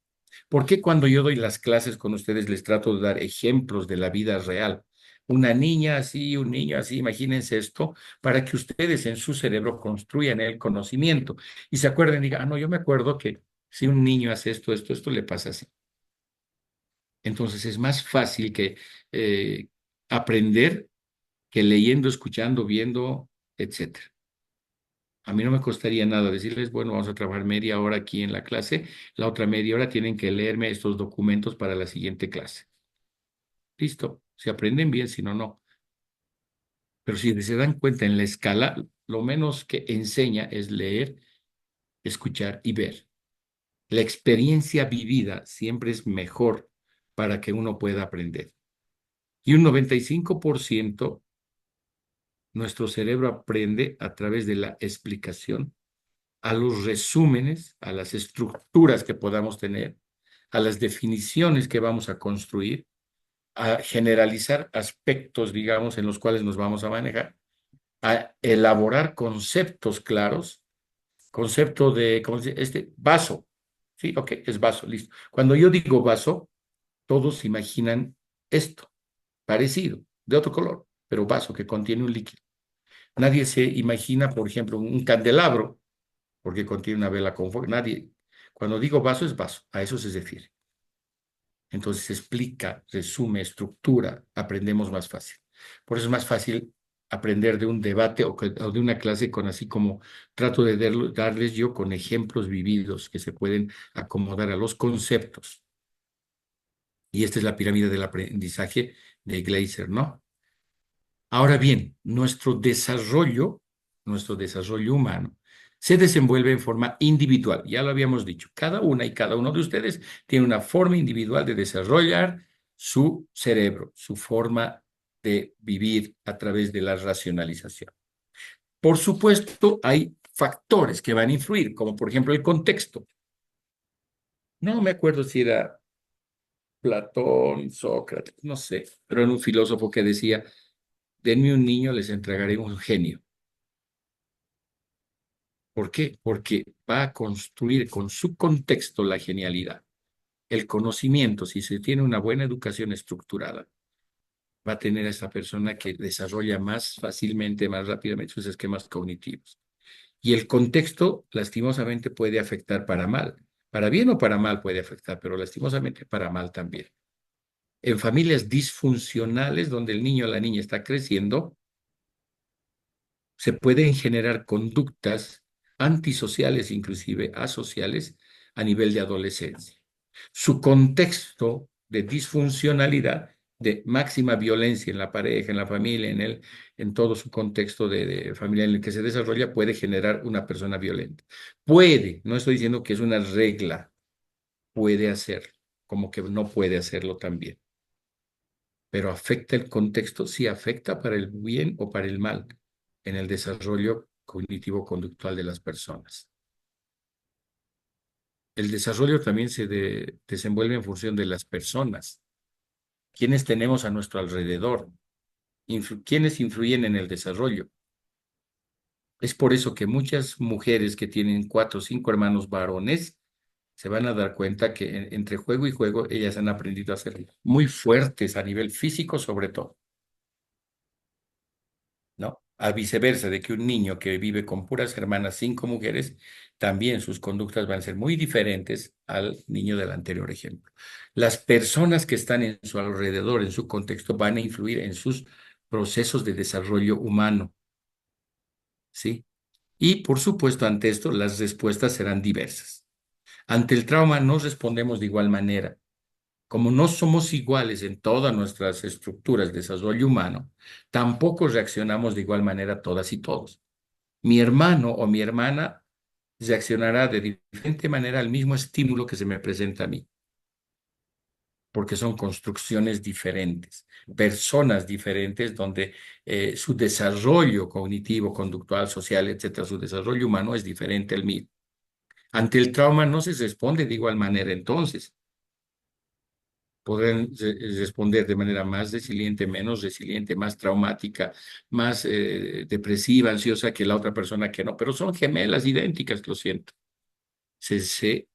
¿Por qué cuando yo doy las clases con ustedes les trato de dar ejemplos de la vida real? Una niña así, un niño así, imagínense esto, para que ustedes en su cerebro construyan el conocimiento y se acuerden y digan, no, yo me acuerdo que si un niño hace esto le pasa así. Entonces es más fácil que aprender que leyendo, escuchando, viendo, etcétera. A mí no me costaría nada decirles, bueno, vamos a trabajar media hora aquí en la clase, la otra media hora tienen que leerme estos documentos para la siguiente clase. Listo, si aprenden bien, si no, no. Pero si se dan cuenta en la escala, lo menos que enseña es leer, escuchar y ver. La experiencia vivida siempre es mejor para que uno pueda aprender. Y un 95% nuestro cerebro aprende a través de la explicación, a los resúmenes, a las estructuras que podamos tener, a las definiciones que vamos a construir, a generalizar aspectos, digamos, en los cuales nos vamos a manejar, a elaborar conceptos claros, concepto de, ¿cómo se dice? Este vaso, ¿sí? Ok, es vaso, listo. Cuando yo digo vaso, todos imaginan esto, parecido, de otro color, pero vaso que contiene un líquido. Nadie se imagina, por ejemplo, un candelabro, porque contiene una vela con fuego. Nadie, cuando digo vaso, es vaso, a eso se refiere. Entonces explica, resume, estructura, aprendemos más fácil. Por eso es más fácil aprender de un debate o de una clase con así como trato de darles yo con ejemplos vividos que se pueden acomodar a los conceptos. Y esta es la pirámide del aprendizaje de Gleiser, ¿no? Ahora bien, nuestro desarrollo humano, se desenvuelve en forma individual. Ya lo habíamos dicho, cada una y cada uno de ustedes tiene una forma individual de desarrollar su cerebro, su forma de vivir a través de la racionalización. Por supuesto, hay factores que van a influir, como por ejemplo el contexto. No me acuerdo si era Platón, Sócrates, no sé, pero era un filósofo que decía, denme un niño, les entregaré un genio. ¿Por qué? Porque va a construir con su contexto la genialidad. El conocimiento, si se tiene una buena educación estructurada, va a tener a esa persona que desarrolla más fácilmente, más rápidamente sus esquemas cognitivos. Y el contexto, lastimosamente, puede afectar para mal. Para bien o para mal puede afectar, pero lastimosamente para mal también. En familias disfuncionales, donde el niño o la niña está creciendo, se pueden generar conductas antisociales, inclusive asociales, a nivel de adolescencia. Su contexto de disfuncionalidad, de máxima violencia en la pareja, en la familia, en todo su contexto de familia en el que se desarrolla, puede generar una persona violenta. Puede, no estoy diciendo que es una regla, puede hacerlo, como que no puede hacerlo también. Pero afecta el contexto, sí afecta para el bien o para el mal en el desarrollo cognitivo-conductual de las personas. El desarrollo también se desenvuelve en función de las personas. ¿Quiénes tenemos a nuestro alrededor? ¿Quiénes influyen en el desarrollo? Es por eso que muchas mujeres que tienen 4 o 5 hermanos varones se van a dar cuenta que entre juego y juego ellas han aprendido a ser muy fuertes a nivel físico sobre todo. ¿No? A viceversa, de que un niño que vive con puras hermanas, 5 mujeres, también sus conductas van a ser muy diferentes al niño del anterior ejemplo. Las personas que están en su alrededor, en su contexto, van a influir en sus procesos de desarrollo humano, ¿sí? Y por supuesto, ante esto, las respuestas serán diversas. Ante el trauma no respondemos de igual manera. Como no somos iguales en todas nuestras estructuras de desarrollo humano, tampoco reaccionamos de igual manera todas y todos. Mi hermano o mi hermana reaccionará de diferente manera al mismo estímulo que se me presenta a mí, porque son construcciones diferentes, personas diferentes donde su desarrollo cognitivo, conductual, social, etcétera, su desarrollo humano es diferente al mío. Ante el trauma no se responde de igual manera entonces. Podrán responder de manera más resiliente, menos resiliente, más traumática, más depresiva, ansiosa que la otra persona que no, pero son gemelas idénticas, lo siento. Se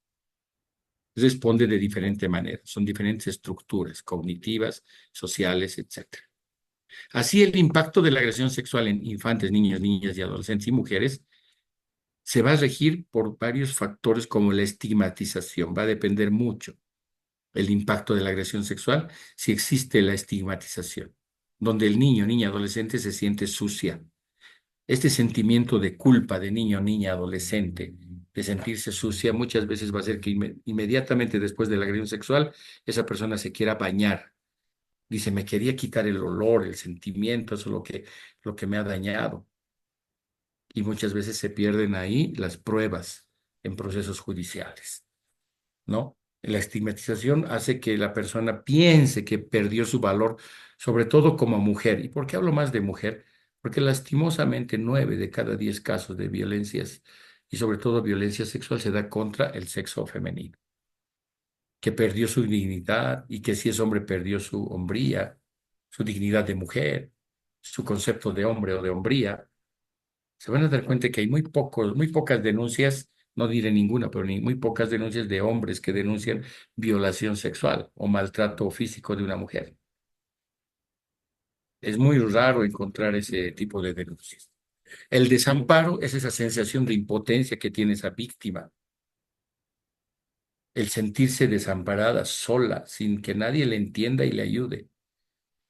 responde de diferente manera, son diferentes estructuras cognitivas, sociales, etcétera. Así, el impacto de la agresión sexual en infantes, niños, niñas y adolescentes y mujeres se va a regir por varios factores como la estigmatización, va a depender mucho el impacto de la agresión sexual si existe la estigmatización, donde el niño, niña, adolescente se siente sucia. Este sentimiento de culpa de niño, niña, adolescente, de sentirse sucia, muchas veces va a hacer que inmediatamente después de la agresión sexual, esa persona se quiera bañar. Dice, me quería quitar el olor, el sentimiento, eso es lo que me ha dañado. Y muchas veces se pierden ahí las pruebas en procesos judiciales, ¿no? La estigmatización hace que la persona piense que perdió su valor, sobre todo como mujer. ¿Y por qué hablo más de mujer? Porque lastimosamente 9 de cada 10 casos de violencias y sobre todo violencia sexual se da contra el sexo femenino, que perdió su dignidad y que si es hombre perdió su hombría, su dignidad de mujer, su concepto de hombre o de hombría. Se van a dar cuenta que hay muy pocas denuncias, no diré ninguna, pero muy pocas denuncias de hombres que denuncian violación sexual o maltrato físico de una mujer. Es muy raro encontrar ese tipo de denuncias. El desamparo es esa sensación de impotencia que tiene esa víctima. El sentirse desamparada, sola, sin que nadie le entienda y le ayude.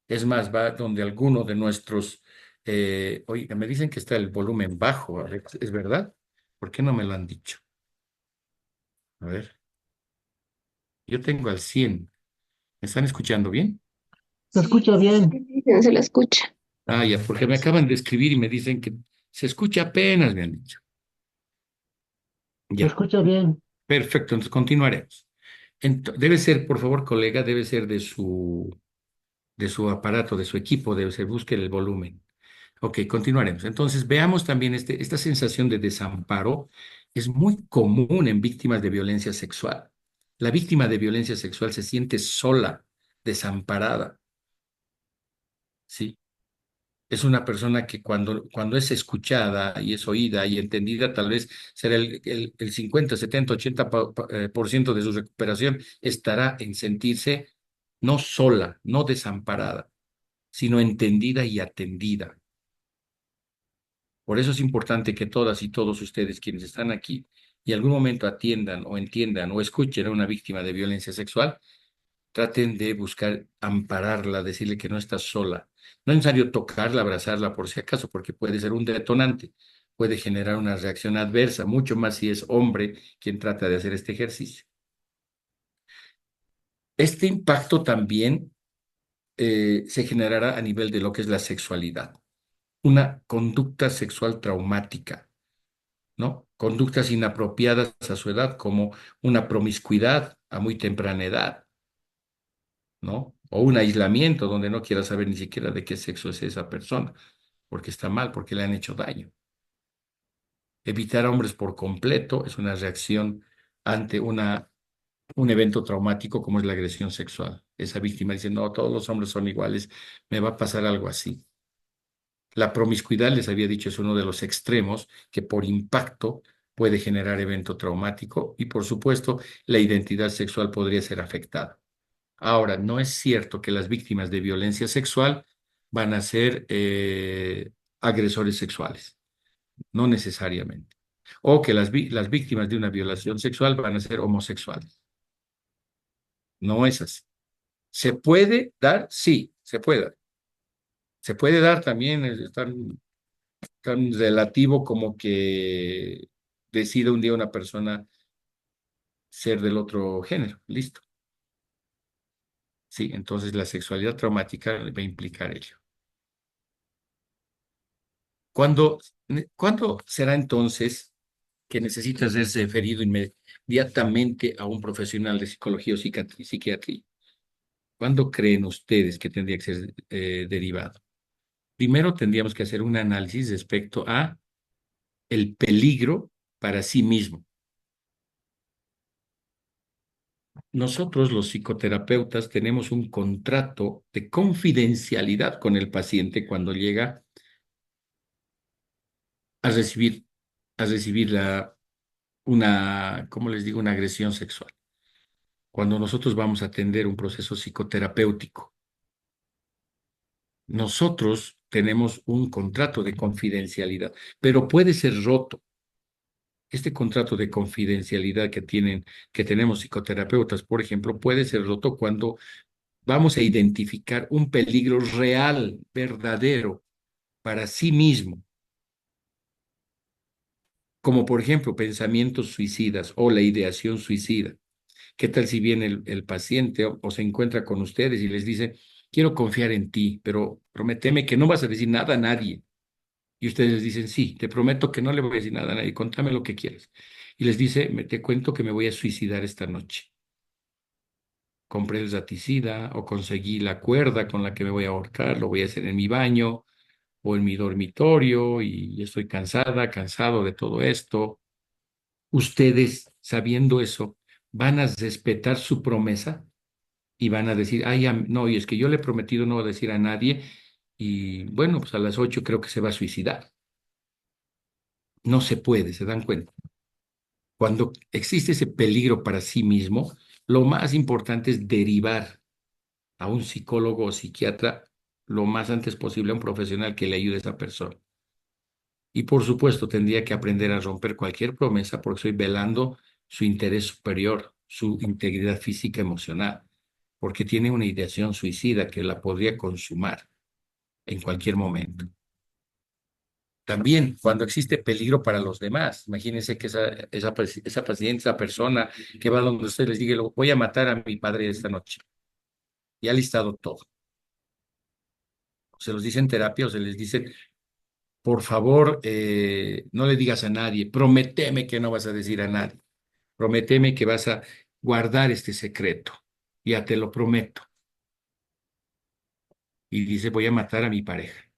Es más, va donde alguno de nuestros... oiga, me dicen que está el volumen bajo. A ver, ¿es verdad? ¿Por qué no me lo han dicho? A ver, yo tengo al 100. ¿Me están escuchando bien? Se escucha bien. No se lo escucha. Ah, ya, porque me acaban de escribir y me dicen que se escucha apenas, me han dicho. Se Ya, escucha bien. perfecto, entonces continuaremos. Debe ser, por favor, colega, debe ser de su aparato, de su equipo, debe ser, busque el volumen. Ok, continuaremos. Entonces, veamos también esta sensación de desamparo es muy común en víctimas de violencia sexual. La víctima de violencia sexual se siente sola, desamparada, ¿sí? Es una persona que cuando es escuchada y es oída y entendida, tal vez será el 50, 70, 80 por ciento de su recuperación estará en sentirse no sola, no desamparada, sino entendida y atendida. Por eso es importante que todas y todos ustedes quienes están aquí y algún momento atiendan o entiendan o escuchen a una víctima de violencia sexual, traten de buscar ampararla, decirle que no está sola. No es necesario tocarla, abrazarla por si acaso, porque puede ser un detonante, puede generar una reacción adversa, mucho más si es hombre quien trata de hacer este ejercicio. Este impacto también se generará a nivel de lo que es la sexualidad, una conducta sexual traumática, ¿no? Conductas inapropiadas a su edad, como una promiscuidad a muy temprana edad, ¿no? O un aislamiento donde no quiera saber ni siquiera de qué sexo es esa persona, porque está mal, porque le han hecho daño. Evitar a hombres por completo es una reacción ante un evento traumático como es la agresión sexual. Esa víctima dice, no, todos los hombres son iguales, me va a pasar algo así. La promiscuidad, les había dicho, es uno de los extremos que por impacto puede generar evento traumático y, por supuesto, la identidad sexual podría ser afectada. Ahora, no es cierto que las víctimas de violencia sexual van a ser agresores sexuales, no necesariamente. O que las víctimas de una violación sexual van a ser homosexuales. No es así. ¿Se puede dar? Sí, se puede dar. Se puede dar también, es tan relativo como que decida un día una persona ser del otro género. Listo. Sí, entonces la sexualidad traumática va a implicar ello. ¿Cuándo, ¿cuándo será entonces que necesita ser referido inmediatamente a un profesional de psicología o psiquiatría? ¿Cuándo creen ustedes que tendría que ser derivado? Primero tendríamos que hacer un análisis respecto a el peligro para sí mismo. Nosotros, los psicoterapeutas, tenemos un contrato de confidencialidad con el paciente cuando llega a recibir, ¿cómo les digo?, una agresión sexual. Cuando nosotros vamos a atender un proceso psicoterapéutico, nosotros tenemos un contrato de confidencialidad, pero puede ser roto. Este contrato de confidencialidad que tenemos psicoterapeutas, por ejemplo, puede ser roto cuando vamos a identificar un peligro real, verdadero, para sí mismo, como por ejemplo pensamientos suicidas o la ideación suicida. ¿Qué tal si viene el paciente o se encuentra con ustedes y les dice, quiero confiar en ti, pero prométeme que no vas a decir nada a nadie? Y ustedes les dicen, sí, te prometo que no le voy a decir nada a nadie, contame lo que quieras. Y les dice, te cuento que me voy a suicidar esta noche. Compré el raticida o conseguí la cuerda con la que me voy a ahorcar, lo voy a hacer en mi baño o en mi dormitorio y estoy cansado de todo esto. Ustedes, sabiendo eso, van a respetar su promesa y van a decir, ay, no, y es que yo le he prometido no decir a nadie y bueno, pues a las 8 creo que se va a suicidar. No se puede, ¿se dan cuenta? Cuando existe ese peligro para sí mismo, lo más importante es derivar a un psicólogo o psiquiatra lo más antes posible, a un profesional que le ayude a esa persona. Y por supuesto, tendría que aprender a romper cualquier promesa porque estoy velando su interés superior, su integridad física emocional, porque tiene una ideación suicida que la podría consumar en cualquier momento. También cuando existe peligro para los demás, imagínense que esa paciente, esa persona que va donde usted les diga, voy a matar a mi padre esta noche. Y ha listado todo. O se los dice en terapia o se les dice, por favor, no le digas a nadie, prométeme que no vas a decir a nadie, prométeme que vas a guardar este secreto, ya te lo prometo. Y dice, voy a matar a mi pareja,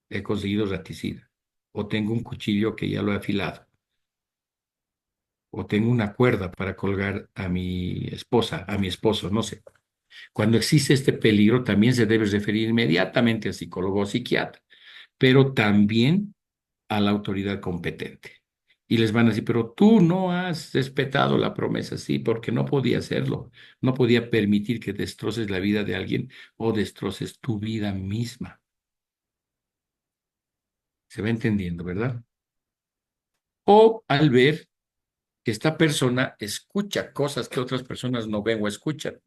he conseguido raticida, o tengo un cuchillo que ya lo he afilado, o tengo una cuerda para colgar a mi esposa, a mi esposo, no sé. Cuando existe este peligro, también se debe referir inmediatamente al psicólogo o psiquiatra, pero también a la autoridad competente. Y les van a decir, pero tú no has respetado la promesa, sí, porque no podía hacerlo. No podía permitir que destroces la vida de alguien o destroces tu vida misma. Se va entendiendo, ¿verdad? O al ver que esta persona escucha cosas que otras personas no ven o escuchan,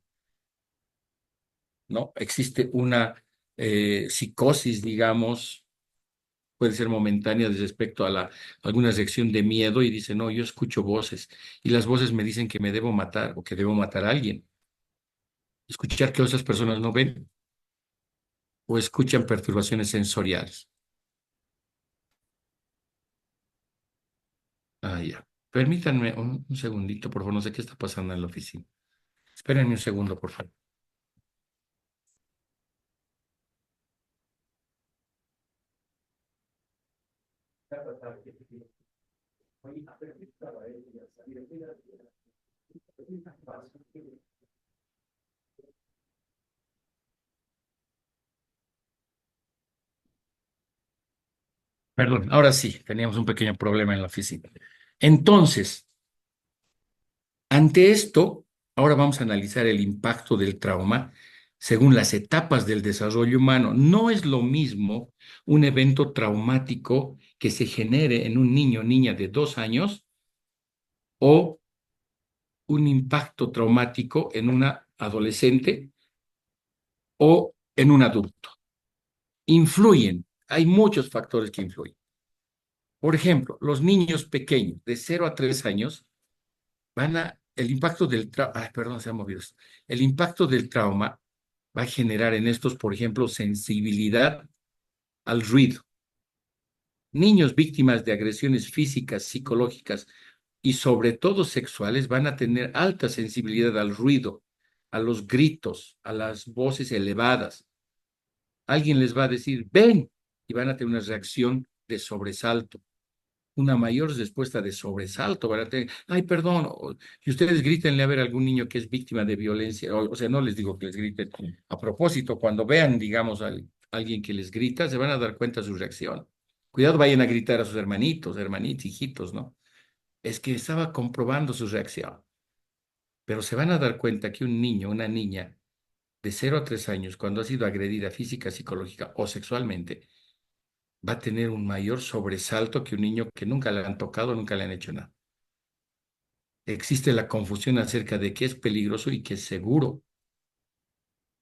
¿no? Existe una psicosis, digamos, puede ser momentánea respecto a alguna reacción de miedo y dice, no, yo escucho voces y las voces me dicen que me debo matar o que debo matar a alguien. Escuchar que otras personas no ven o escuchan perturbaciones sensoriales. Ah, ya. Permítanme un segundito, por favor, no sé qué está pasando en la oficina. Espérenme un segundo, por favor. Perdón, ahora sí, teníamos un pequeño problema en la oficina. Entonces, ante esto, ahora vamos a analizar el impacto del trauma según las etapas del desarrollo humano. No es lo mismo un evento traumático que se genere en un niño o niña de 2 años o un impacto traumático en una adolescente o en un adulto. Influyen, hay muchos factores que influyen. Por ejemplo, los niños pequeños de 0 a 3 años el impacto del trauma, perdón, se ha movido esto. El impacto del trauma va a generar en estos, por ejemplo, sensibilidad al ruido. Niños víctimas de agresiones físicas, psicológicas y sobre todo sexuales van a tener alta sensibilidad al ruido, a los gritos, a las voces elevadas. Alguien les va a decir, ven, y van a tener una reacción de sobresalto, una mayor respuesta de sobresalto, van a tener, ay, perdón, y ustedes grítenle a ver a algún niño que es víctima de violencia, o sea, no les digo que les griten a propósito, cuando vean, digamos, a alguien que les grita, se van a dar cuenta de su reacción. Cuidado, vayan a gritar a sus hermanitos, hermanitos, hijitos, ¿no? Es que estaba comprobando su reacción, pero se van a dar cuenta que un niño, una niña de 0 a 3 años, cuando ha sido agredida física, psicológica o sexualmente, va a tener un mayor sobresalto que un niño que nunca le han tocado, nunca le han hecho nada. Existe la confusión acerca de qué es peligroso y qué es seguro.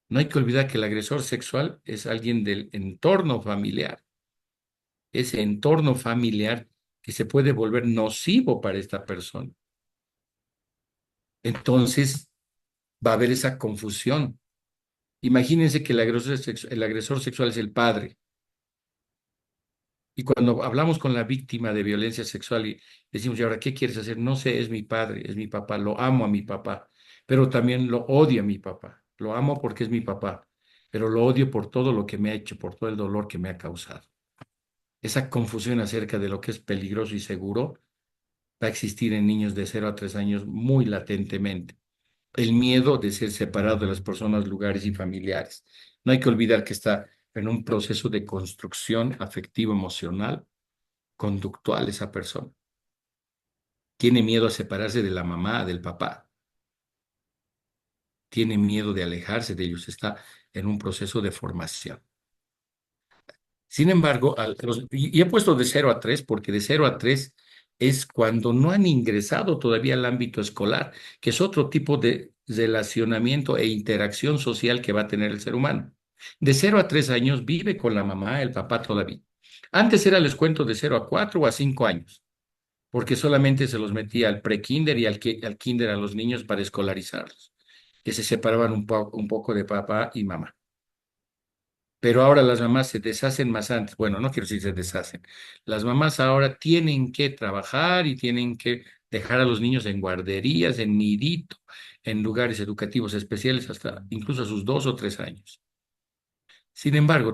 No hay que olvidar que el agresor sexual es alguien del entorno familiar. Ese entorno familiar que se puede volver nocivo para esta persona. Entonces, va a haber esa confusión. Imagínense que el agresor sexual es el padre. Y cuando hablamos con la víctima de violencia sexual y decimos, ¿y ahora qué quieres hacer? No sé, es mi padre, es mi papá, lo amo a mi papá, pero también lo odio a mi papá. Lo amo porque es mi papá, pero lo odio por todo lo que me ha hecho, por todo el dolor que me ha causado. Esa confusión acerca de lo que es peligroso y seguro va a existir en niños de 0 a 3 años muy latentemente. El miedo de ser separado de las personas, lugares y familiares. No hay que olvidar que está en un proceso de construcción afectivo-emocional conductual esa persona. Tiene miedo a separarse de la mamá, del papá. Tiene miedo de alejarse de ellos. Está en un proceso de formación. Sin embargo, y he puesto de 0 a 3 porque de 0 a 3 es cuando no han ingresado todavía al ámbito escolar, que es otro tipo de relacionamiento e interacción social que va a tener el ser humano. De 0 a 3 años vive con la mamá, el papá todavía. Antes era, les cuento, de 0 a 4 o a 5 años, porque solamente se los metía al pre-kinder y al kinder a los niños para escolarizarlos, que se separaban un poco de papá y mamá. Pero ahora las mamás se deshacen más antes. Bueno, no quiero decir se deshacen. Las mamás ahora tienen que trabajar y tienen que dejar a los niños en guarderías, en nidito, en lugares educativos especiales, hasta incluso a sus 2 o 3 años. Sin embargo,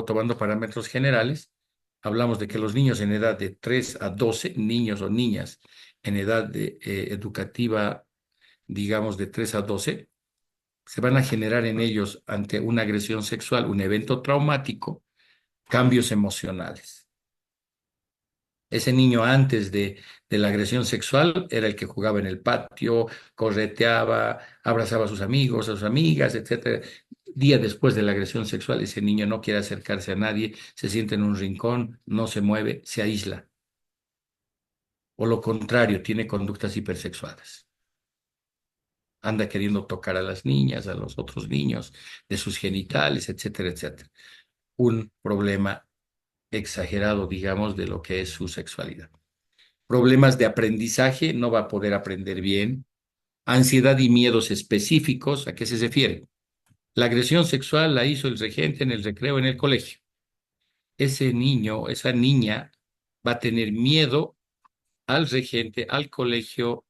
tomando parámetros generales, hablamos de que los niños en edad de 3 a 12, niños o niñas en edad educativa, digamos, de 3 a 12, se van a generar en ellos ante una agresión sexual, un evento traumático, cambios emocionales. Ese niño antes de la agresión sexual era el que jugaba en el patio, correteaba, abrazaba a sus amigos, a sus amigas, etcétera. Día después de la agresión sexual, ese niño no quiere acercarse a nadie, se siente en un rincón, no se mueve, se aísla. O lo contrario, tiene conductas hipersexuales. Anda queriendo tocar a las niñas, a los otros niños, de sus genitales, etcétera, etcétera. Un problema exagerado, digamos, de lo que es su sexualidad. Problemas de aprendizaje, no va a poder aprender bien. Ansiedad y miedos específicos, ¿a qué se refiere? La agresión sexual la hizo el regente en el recreo en el colegio. Ese niño, esa niña va a tener miedo al regente, al colegio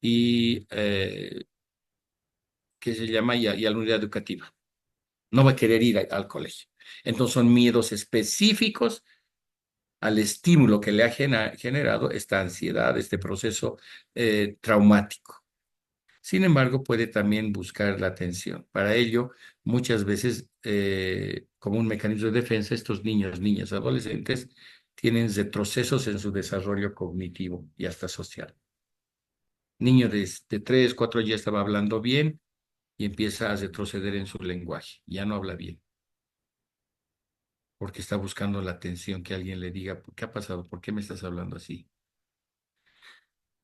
y, ¿qué se llama? Y a la unidad educativa. No va a querer ir al colegio. Entonces son miedos específicos al estímulo que le ha generado esta ansiedad, este proceso traumático. Sin embargo, puede también buscar la atención. Para ello, muchas veces, como un mecanismo de defensa, estos niños, niñas, adolescentes tienen retrocesos en su desarrollo cognitivo y hasta social. Niño de 3, 4 ya estaba hablando bien y empieza a retroceder en su lenguaje. Ya no habla bien porque está buscando la atención, que alguien le diga, ¿qué ha pasado? ¿Por qué me estás hablando así?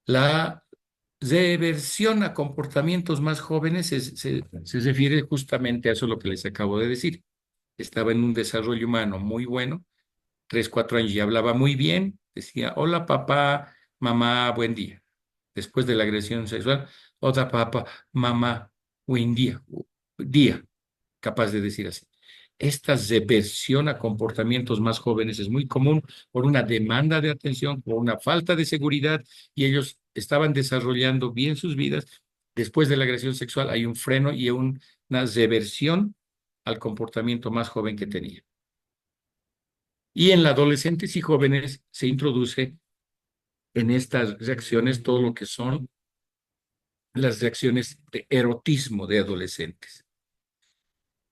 La reversión a comportamientos más jóvenes se refiere justamente a eso lo que les acabo de decir. Estaba en un desarrollo humano muy bueno, 3, 4 años y hablaba muy bien, decía, hola papá, mamá, buen día. Después de la agresión sexual, hola papá, mamá, buen día, capaz de decir así. Esta reversión a comportamientos más jóvenes es muy común por una demanda de atención, por una falta de seguridad, y ellos estaban desarrollando bien sus vidas. Después de la agresión sexual hay un freno y una reversión al comportamiento más joven que tenía. Y en la adolescentes y jóvenes se introduce en estas reacciones todo lo que son las reacciones de erotismo de adolescentes.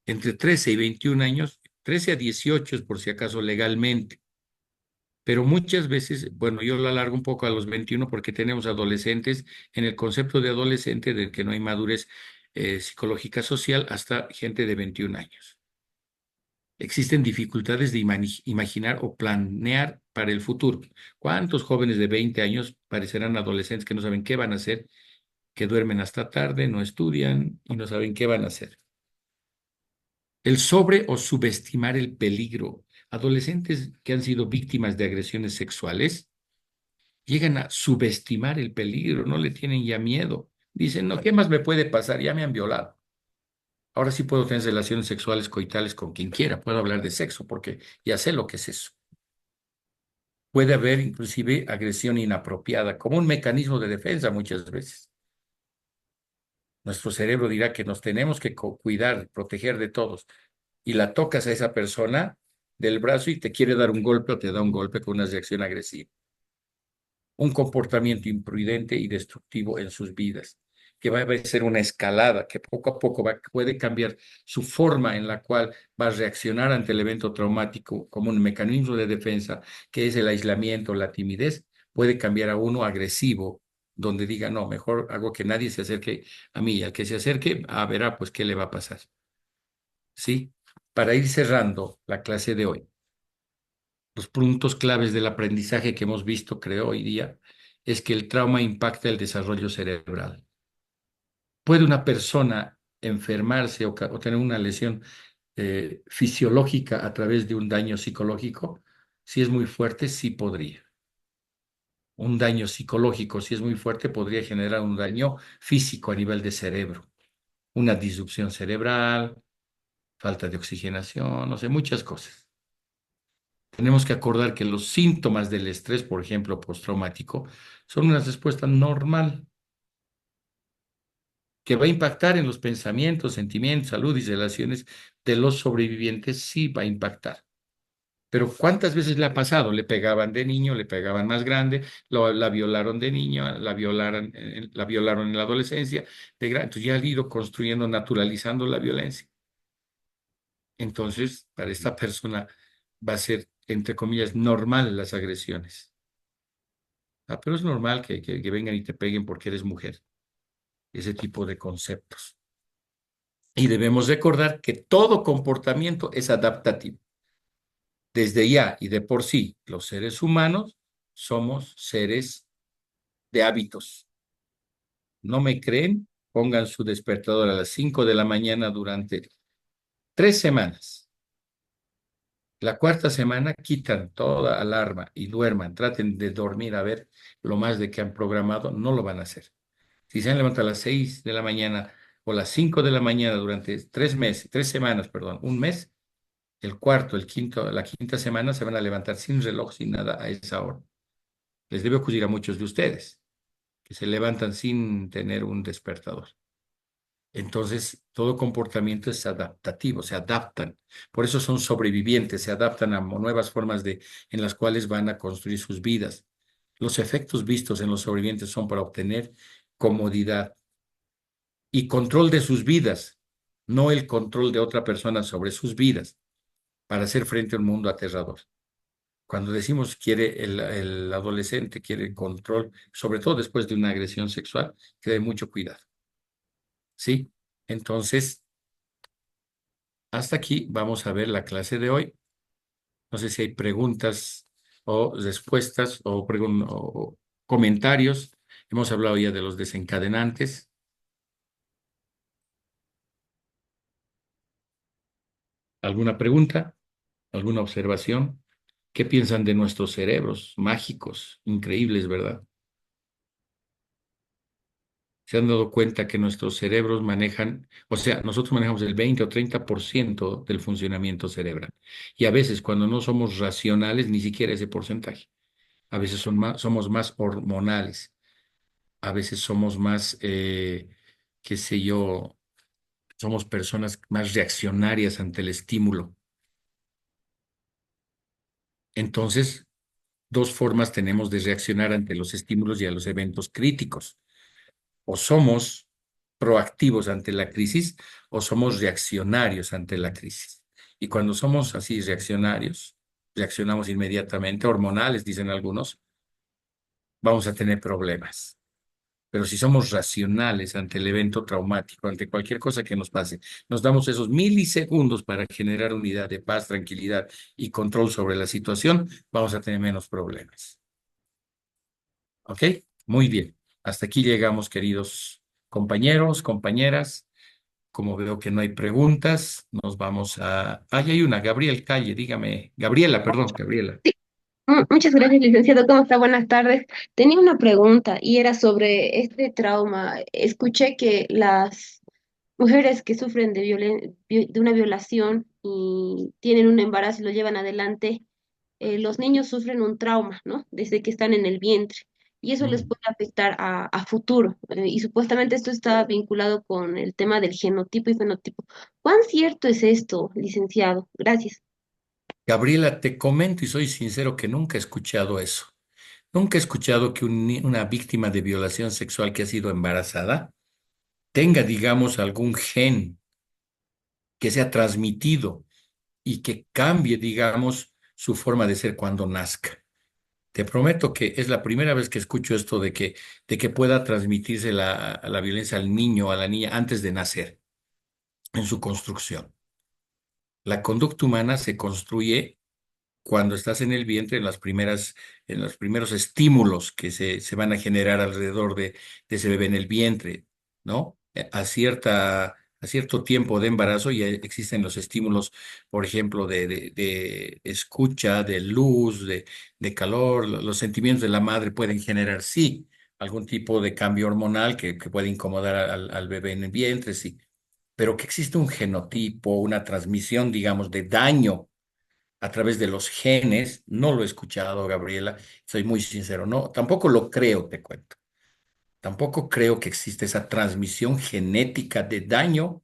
Entre 13 y 21 años, 13 a 18 es por si acaso legalmente, pero muchas veces, bueno, yo lo alargo un poco a los 21 porque tenemos adolescentes en el concepto de adolescente del que no hay madurez psicológica social hasta gente de 21 años. Existen dificultades de imaginar o planear para el futuro. ¿Cuántos jóvenes de 20 años parecerán adolescentes que no saben qué van a hacer, que duermen hasta tarde, no estudian y no saben qué van a hacer? El sobre o subestimar el peligro. Adolescentes que han sido víctimas de agresiones sexuales llegan a subestimar el peligro, no le tienen ya miedo. Dicen, no, ¿qué más me puede pasar? Ya me han violado. Ahora sí puedo tener relaciones sexuales coitales con quien quiera, puedo hablar de sexo porque ya sé lo que es eso. Puede haber inclusive agresión inapropiada como un mecanismo de defensa muchas veces. Nuestro cerebro dirá que nos tenemos que cuidar, proteger de todos. Y la tocas a esa persona del brazo y te quiere dar un golpe o te da un golpe con una reacción agresiva. Un comportamiento imprudente y destructivo en sus vidas, que va a ser una escalada, que poco a poco puede cambiar su forma en la cual va a reaccionar ante el evento traumático como un mecanismo de defensa, que es el aislamiento, la timidez, puede cambiar a uno agresivo, donde diga, no, mejor hago que nadie se acerque a mí, y al que se acerque, verá pues qué le va a pasar. ¿Sí? Para ir cerrando la clase de hoy, los puntos claves del aprendizaje que hemos visto, creo, hoy día, es que el trauma impacta el desarrollo cerebral. ¿Puede una persona enfermarse o tener una lesión fisiológica a través de un daño psicológico? Si es muy fuerte, sí podría. Un daño psicológico, si es muy fuerte, podría generar un daño físico a nivel de cerebro, una disrupción cerebral, falta de oxigenación, no sé, muchas cosas. Tenemos que acordar que los síntomas del estrés, por ejemplo, postraumático, son una respuesta normal que va a impactar en los pensamientos, sentimientos, salud y relaciones de los sobrevivientes, sí va a impactar. Pero ¿cuántas veces le ha pasado? Le pegaban de niño, le pegaban más grande, la violaron de niño, la violaron en la adolescencia, entonces ya ha ido construyendo, naturalizando la violencia. Entonces, para esta persona va a ser, entre comillas, normal las agresiones. Ah, pero es normal que vengan y te peguen porque eres mujer. Ese tipo de conceptos. Y debemos recordar que todo comportamiento es adaptativo. Desde ya y de por sí, los seres humanos somos seres de hábitos. ¿No me creen? Pongan su despertador a las 5 de la mañana durante 3 semanas. La cuarta semana quitan toda alarma y duerman, traten de dormir a ver lo más de que han programado, no lo van a hacer. Si se han levantado a las 6 de la mañana o las 5 de la mañana durante 3 meses, 3 semanas, perdón, un mes, el cuarto, el quinto, la quinta semana se van a levantar sin reloj, sin nada a esa hora. Les debe ocurrir a muchos de ustedes, que se levantan sin tener un despertador. Entonces, todo comportamiento es adaptativo, se adaptan. Por eso son sobrevivientes, se adaptan a nuevas formas en las cuales van a construir sus vidas. Los efectos vistos en los sobrevivientes son para obtener comodidad y control de sus vidas, no el control de otra persona sobre sus vidas, para hacer frente a un mundo aterrador. Cuando decimos quiere el adolescente, quiere control, sobre todo después de una agresión sexual, que dé mucho cuidado. ¿Sí? Entonces, hasta aquí vamos a ver la clase de hoy. No sé si hay preguntas o respuestas o comentarios. Hemos hablado ya de los desencadenantes. ¿Alguna pregunta? ¿Alguna observación? ¿Qué piensan de nuestros cerebros mágicos, increíbles, verdad? Se han dado cuenta que nuestros cerebros manejan, o sea, nosotros manejamos el 20 o 30% del funcionamiento cerebral. Y a veces cuando no somos racionales, ni siquiera ese porcentaje. A veces somos más hormonales. A veces somos más, qué sé yo, somos personas más reaccionarias ante el estímulo. Entonces, dos formas tenemos de reaccionar ante los estímulos y a los eventos críticos. O somos proactivos ante la crisis o somos reaccionarios ante la crisis. Y cuando somos así reaccionarios, reaccionamos inmediatamente, hormonales, dicen algunos, vamos a tener problemas. Pero si somos racionales ante el evento traumático, ante cualquier cosa que nos pase, nos damos esos milisegundos para generar unidad de paz, tranquilidad y control sobre la situación, vamos a tener menos problemas. ¿Ok? Muy bien. Hasta aquí llegamos, queridos compañeros, compañeras. Como veo que no hay preguntas, nos vamos a... Ahí hay una, Gabriel Calle, dígame. Gabriela, perdón, Gabriela. Muchas gracias, licenciado. ¿Cómo está? Buenas tardes. Tenía una pregunta y era sobre este trauma. Escuché que las mujeres que sufren de una violación y tienen un embarazo y lo llevan adelante, los niños sufren un trauma, ¿no? Desde que están en el vientre. Y eso les Mm. puede afectar a futuro. Y supuestamente esto está vinculado con el tema del genotipo y fenotipo. ¿Cuán cierto es esto, licenciado? Gracias. Gabriela, te comento y soy sincero que nunca he escuchado eso. Nunca he escuchado que una víctima de violación sexual que ha sido embarazada tenga, digamos, algún gen que sea transmitido y que cambie, digamos, su forma de ser cuando nazca. Te prometo que es la primera vez que escucho esto de que pueda transmitirse la violencia al niño o a la niña antes de nacer, en su construcción. La conducta humana se construye cuando estás en el vientre, en los primeros estímulos que se van a generar alrededor de ese bebé en el vientre, ¿no? A cierto tiempo de embarazo ya existen los estímulos, por ejemplo, de escucha, de luz, de calor. Los sentimientos de la madre pueden generar, sí, algún tipo de cambio hormonal que puede incomodar al bebé en el vientre, sí. pero que existe un genotipo, una transmisión, digamos, de daño a través de los genes, no lo he escuchado, Gabriela, soy muy sincero, no, tampoco lo creo, te cuento. Tampoco creo que existe esa transmisión genética de daño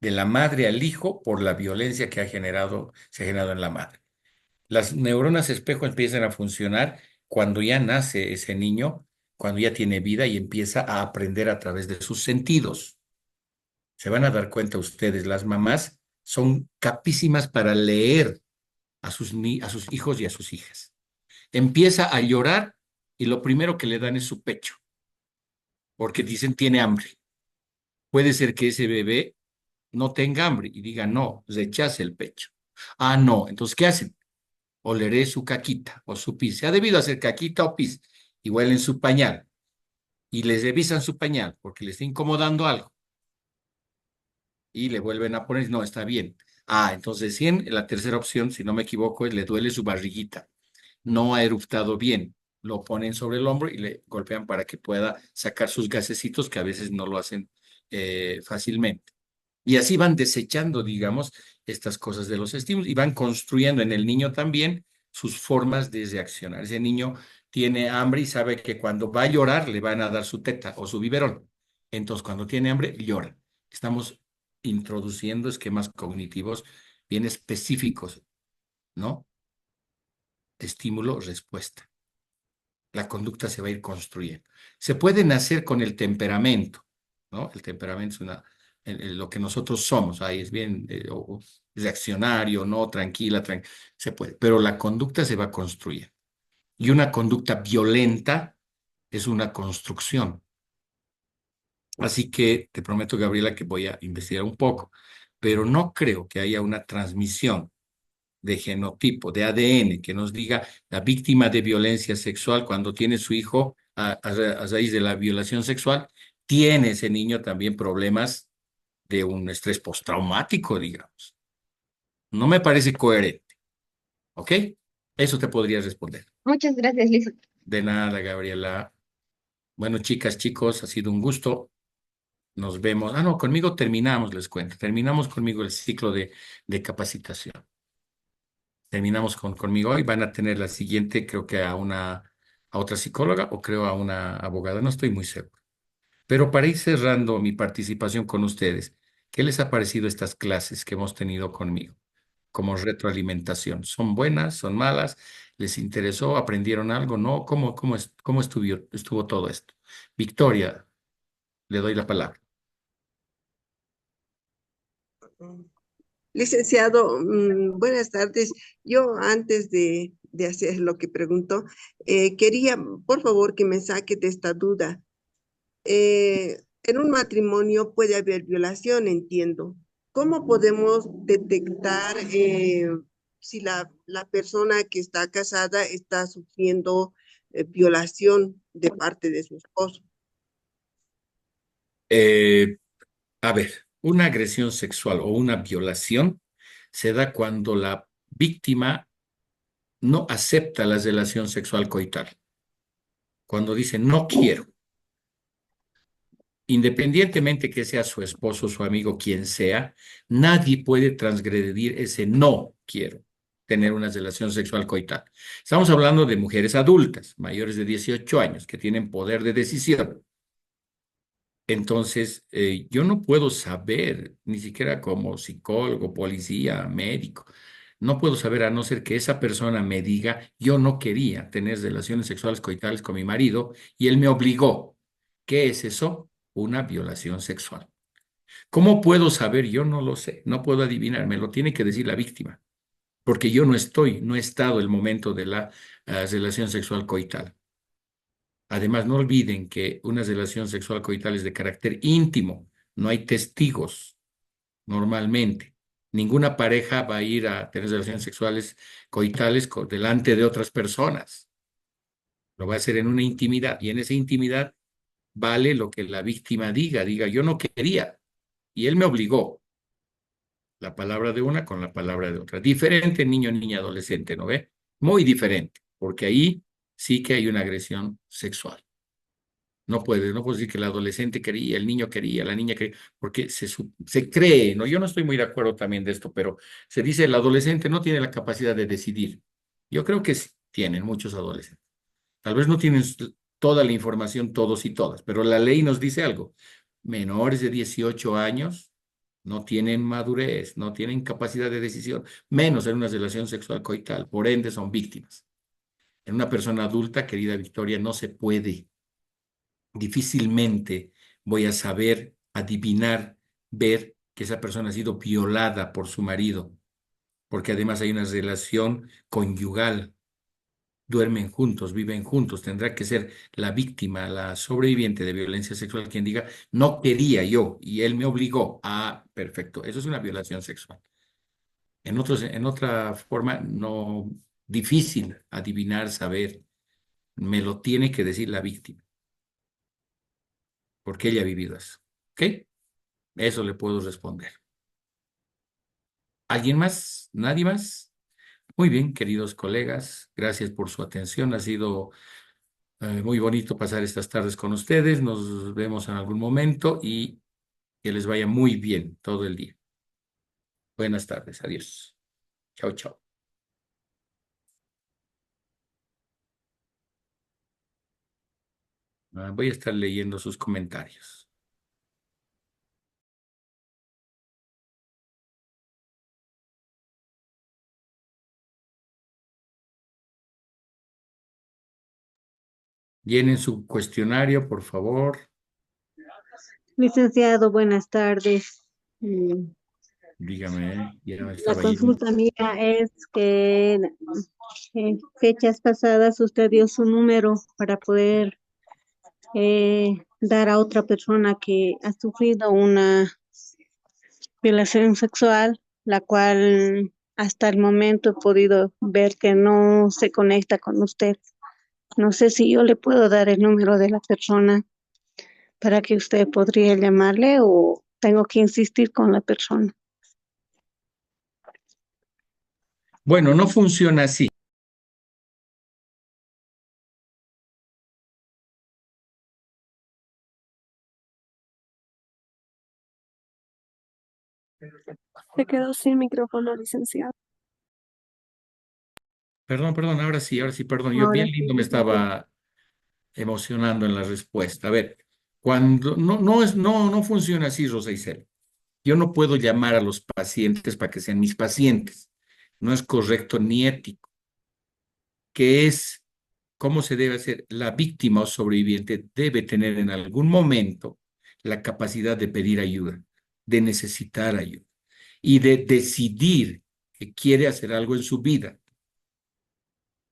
de la madre al hijo por la violencia que se ha generado en la madre. Las neuronas espejo empiezan a funcionar cuando ya nace ese niño, cuando ya tiene vida y empieza a aprender a través de sus sentidos. Se van a dar cuenta ustedes, las mamás son capísimas para leer a sus hijos y a sus hijas. Empieza a llorar y lo primero que le dan es su pecho, porque dicen tiene hambre. Puede ser que ese bebé no tenga hambre y diga no, rechace el pecho. Ah, no, entonces, ¿qué hacen? Oleré su caquita o su pis. Se ha debido hacer caquita o pis. Igual en su pañal. Y les revisan su pañal porque le está incomodando algo. Y le vuelven a poner, no, está bien. Ah, entonces, la tercera opción, si no me equivoco, es le duele su barriguita. No ha eructado bien. Lo ponen sobre el hombro y le golpean para que pueda sacar sus gasecitos que a veces no lo hacen fácilmente. Y así van desechando, digamos, estas cosas de los estímulos y van construyendo en el niño también sus formas de reaccionar. Ese niño tiene hambre y sabe que cuando va a llorar le van a dar su teta o su biberón. Entonces, cuando tiene hambre, llora. Estamos introduciendo esquemas cognitivos bien específicos, ¿no? Estímulo-respuesta. La conducta se va a ir construyendo. Se puede nacer con el temperamento, ¿no? El temperamento es lo que nosotros somos, ahí es bien reaccionario, ¿no? Tranquila, se puede, pero la conducta se va construyendo. Y una conducta violenta es una construcción. Así que te prometo, Gabriela, que voy a investigar un poco, pero no creo que haya una transmisión de genotipo, de ADN, que nos diga la víctima de violencia sexual cuando tiene su hijo a raíz de la violación sexual, tiene ese niño también problemas de un estrés postraumático, digamos. No me parece coherente, ¿ok? Eso te podría responder. Muchas gracias, Liz. De nada, Gabriela. Bueno, chicas, chicos, ha sido un gusto. Nos vemos. Ah, no, conmigo terminamos, les cuento. Terminamos conmigo el ciclo de capacitación. Terminamos conmigo hoy. Van a tener la siguiente, creo que a otra psicóloga o creo a una abogada. No estoy muy seguro. Pero para ir cerrando mi participación con ustedes, ¿qué les ha parecido estas clases que hemos tenido conmigo como retroalimentación? ¿Son buenas? ¿Son malas? ¿Les interesó? ¿Aprendieron algo? ¿No? ¿Cómo estuvo todo esto? Victoria, le doy la palabra. Licenciado, buenas tardes. Yo antes de hacer lo que preguntó, quería, por favor, que me saque de esta duda. En un matrimonio puede haber violación, entiendo. ¿Cómo podemos detectar si la persona que está casada está sufriendo violación de parte de su esposo? Eh, a ver, una agresión sexual o una violación se da cuando la víctima no acepta la relación sexual coital. Cuando dice no quiero, independientemente que sea su esposo, su amigo, quien sea, nadie puede transgredir ese no quiero tener una relación sexual coital. Estamos hablando de mujeres adultas, mayores de 18 años, que tienen poder de decisión. Entonces, yo no puedo saber, ni siquiera como psicólogo, policía, médico, no puedo saber a no ser que esa persona me diga, yo no quería tener relaciones sexuales coitales con mi marido y él me obligó. ¿Qué es eso? Una violación sexual. ¿Cómo puedo saber? Yo no lo sé, no puedo adivinar, me lo tiene que decir la víctima, porque yo no he estado el momento de la relación sexual coital. Además, no olviden que una relación sexual coital es de carácter íntimo, no hay testigos normalmente. Ninguna pareja va a ir a tener relaciones sexuales coitales delante de otras personas. Lo va a hacer en una intimidad y en esa intimidad vale lo que la víctima diga, yo no quería y él me obligó. La palabra de una con la palabra de otra. Diferente niño, niña, adolescente, ¿no ve? Muy diferente, porque ahí sí que hay una agresión sexual. No puede, no puedo decir que el adolescente quería, el niño quería, la niña quería, porque se cree, ¿no? Yo no estoy muy de acuerdo también de esto, pero se dice el adolescente no tiene la capacidad de decidir. Yo creo que sí tienen muchos adolescentes. Tal vez no tienen toda la información todos y todas, pero la ley nos dice algo. Menores de 18 años no tienen madurez, no tienen capacidad de decisión, menos en una relación sexual coital, por ende son víctimas. En una persona adulta, querida Victoria, no se puede. Difícilmente voy a saber adivinar, ver que esa persona ha sido violada por su marido, porque además hay una relación conyugal, duermen juntos, viven juntos. Tendrá que ser la víctima, la sobreviviente de violencia sexual quien diga, no quería yo y él me obligó. Ah, perfecto, eso es una violación sexual. En otra forma, no, difícil adivinar, saber, me lo tiene que decir la víctima, porque ella ha vivido eso. ¿Ok? Eso le puedo responder. ¿Alguien más? ¿Nadie más? Muy bien, queridos colegas, gracias por su atención. Ha sido muy bonito pasar estas tardes con ustedes. Nos vemos en algún momento y que les vaya muy bien todo el día. Buenas tardes. Adiós. Chao, chao. Voy a estar leyendo sus comentarios. Llenen su cuestionario, por favor. Licenciado, buenas tardes. Dígame, ya me La estaba yendo. consulta mía es que en fechas pasadas usted dio su número para poder dar a otra persona que ha sufrido una violación sexual, la cual hasta el momento he podido ver que no se conecta con usted. No sé si yo le puedo dar el número de la persona para que usted podría llamarle o tengo que insistir con la persona. Bueno, no funciona así. Se quedó sin micrófono, licenciado. Perdón, ahora sí, perdón. Yo Ahora bien sí, lindo me licenciado. estaba emocionando en la respuesta. A ver, no funciona así, Rosa Isela. Yo no puedo llamar a los pacientes para que sean mis pacientes. No es correcto ni ético. ¿Qué es cómo se debe hacer? La víctima o sobreviviente debe tener en algún momento la capacidad de pedir ayuda, de necesitar ayuda y de decidir que quiere hacer algo en su vida.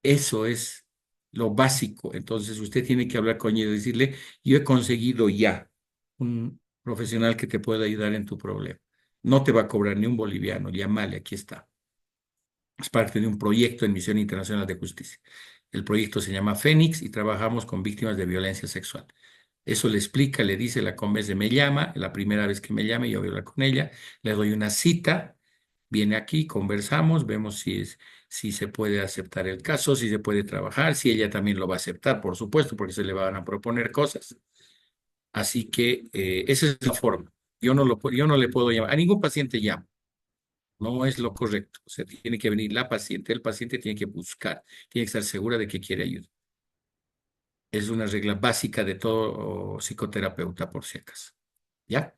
Eso es lo básico. Entonces usted tiene que hablar con ella y decirle, yo he conseguido ya un profesional que te pueda ayudar en tu problema. No te va a cobrar ni un boliviano, llámale, aquí está. Es parte de un proyecto en Misión Internacional de Justicia. El proyecto se llama Fénix y trabajamos con víctimas de violencia sexual. Eso le explica, le dice, la convence, me llama, la primera vez que me llame, yo voy a hablar con ella, le doy una cita, viene aquí, conversamos, vemos si se puede aceptar el caso, si se puede trabajar, si ella también lo va a aceptar, por supuesto, porque se le van a proponer cosas. Así que esa es la forma. Yo no le puedo llamar, a ningún paciente llamo. No es lo correcto. O sea, tiene que venir la paciente, el paciente tiene que buscar, tiene que estar segura de que quiere ayuda. Es una regla básica de todo psicoterapeuta, por si acaso. ¿Ya?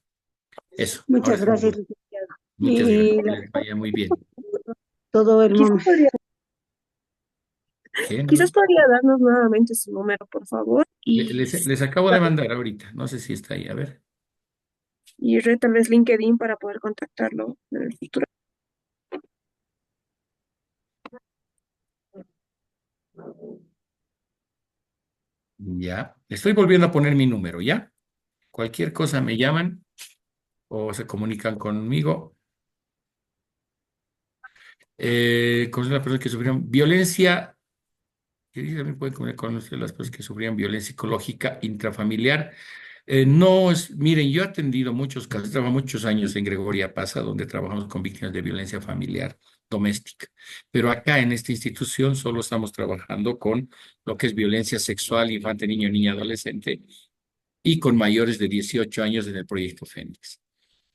Eso. Ahora Muchas sí. gracias, licenciado. Muchas gracias. Y Que les vaya muy bien. todo el Quizás mundo. ¿Qué? quizás podría darnos nuevamente su número, por favor, Les acabo de mandar ahorita. No sé si está ahí. A ver. y tal vez LinkedIn para poder contactarlo en el futuro. Ya. Estoy volviendo a poner mi número, ¿ya? Cualquier cosa me llaman o se comunican conmigo. Con las personas que sufrieron violencia, que también pueden conocer las personas que sufrían violencia psicológica intrafamiliar. No es, miren, yo he atendido muchos casos, trabajo muchos años en Gregoria Pasa, donde trabajamos con víctimas de violencia familiar doméstica, pero acá en esta institución solo estamos trabajando con lo que es violencia sexual, infante, niño, niña, adolescente, y con mayores de 18 años en el proyecto Fénix.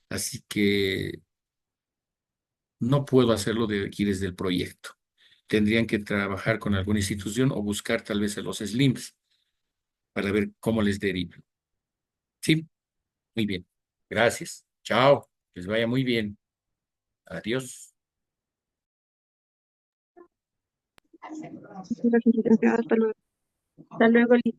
Así que no puedo hacerlo de aquí desde el proyecto. Tendrían que trabajar con alguna institución o buscar tal vez a los SLIMs para ver cómo les derivan. Sí, muy bien. Gracias. Chao. Les vaya muy bien. Adiós. Gracias, licenciado. Hasta luego. Hasta luego, Liz.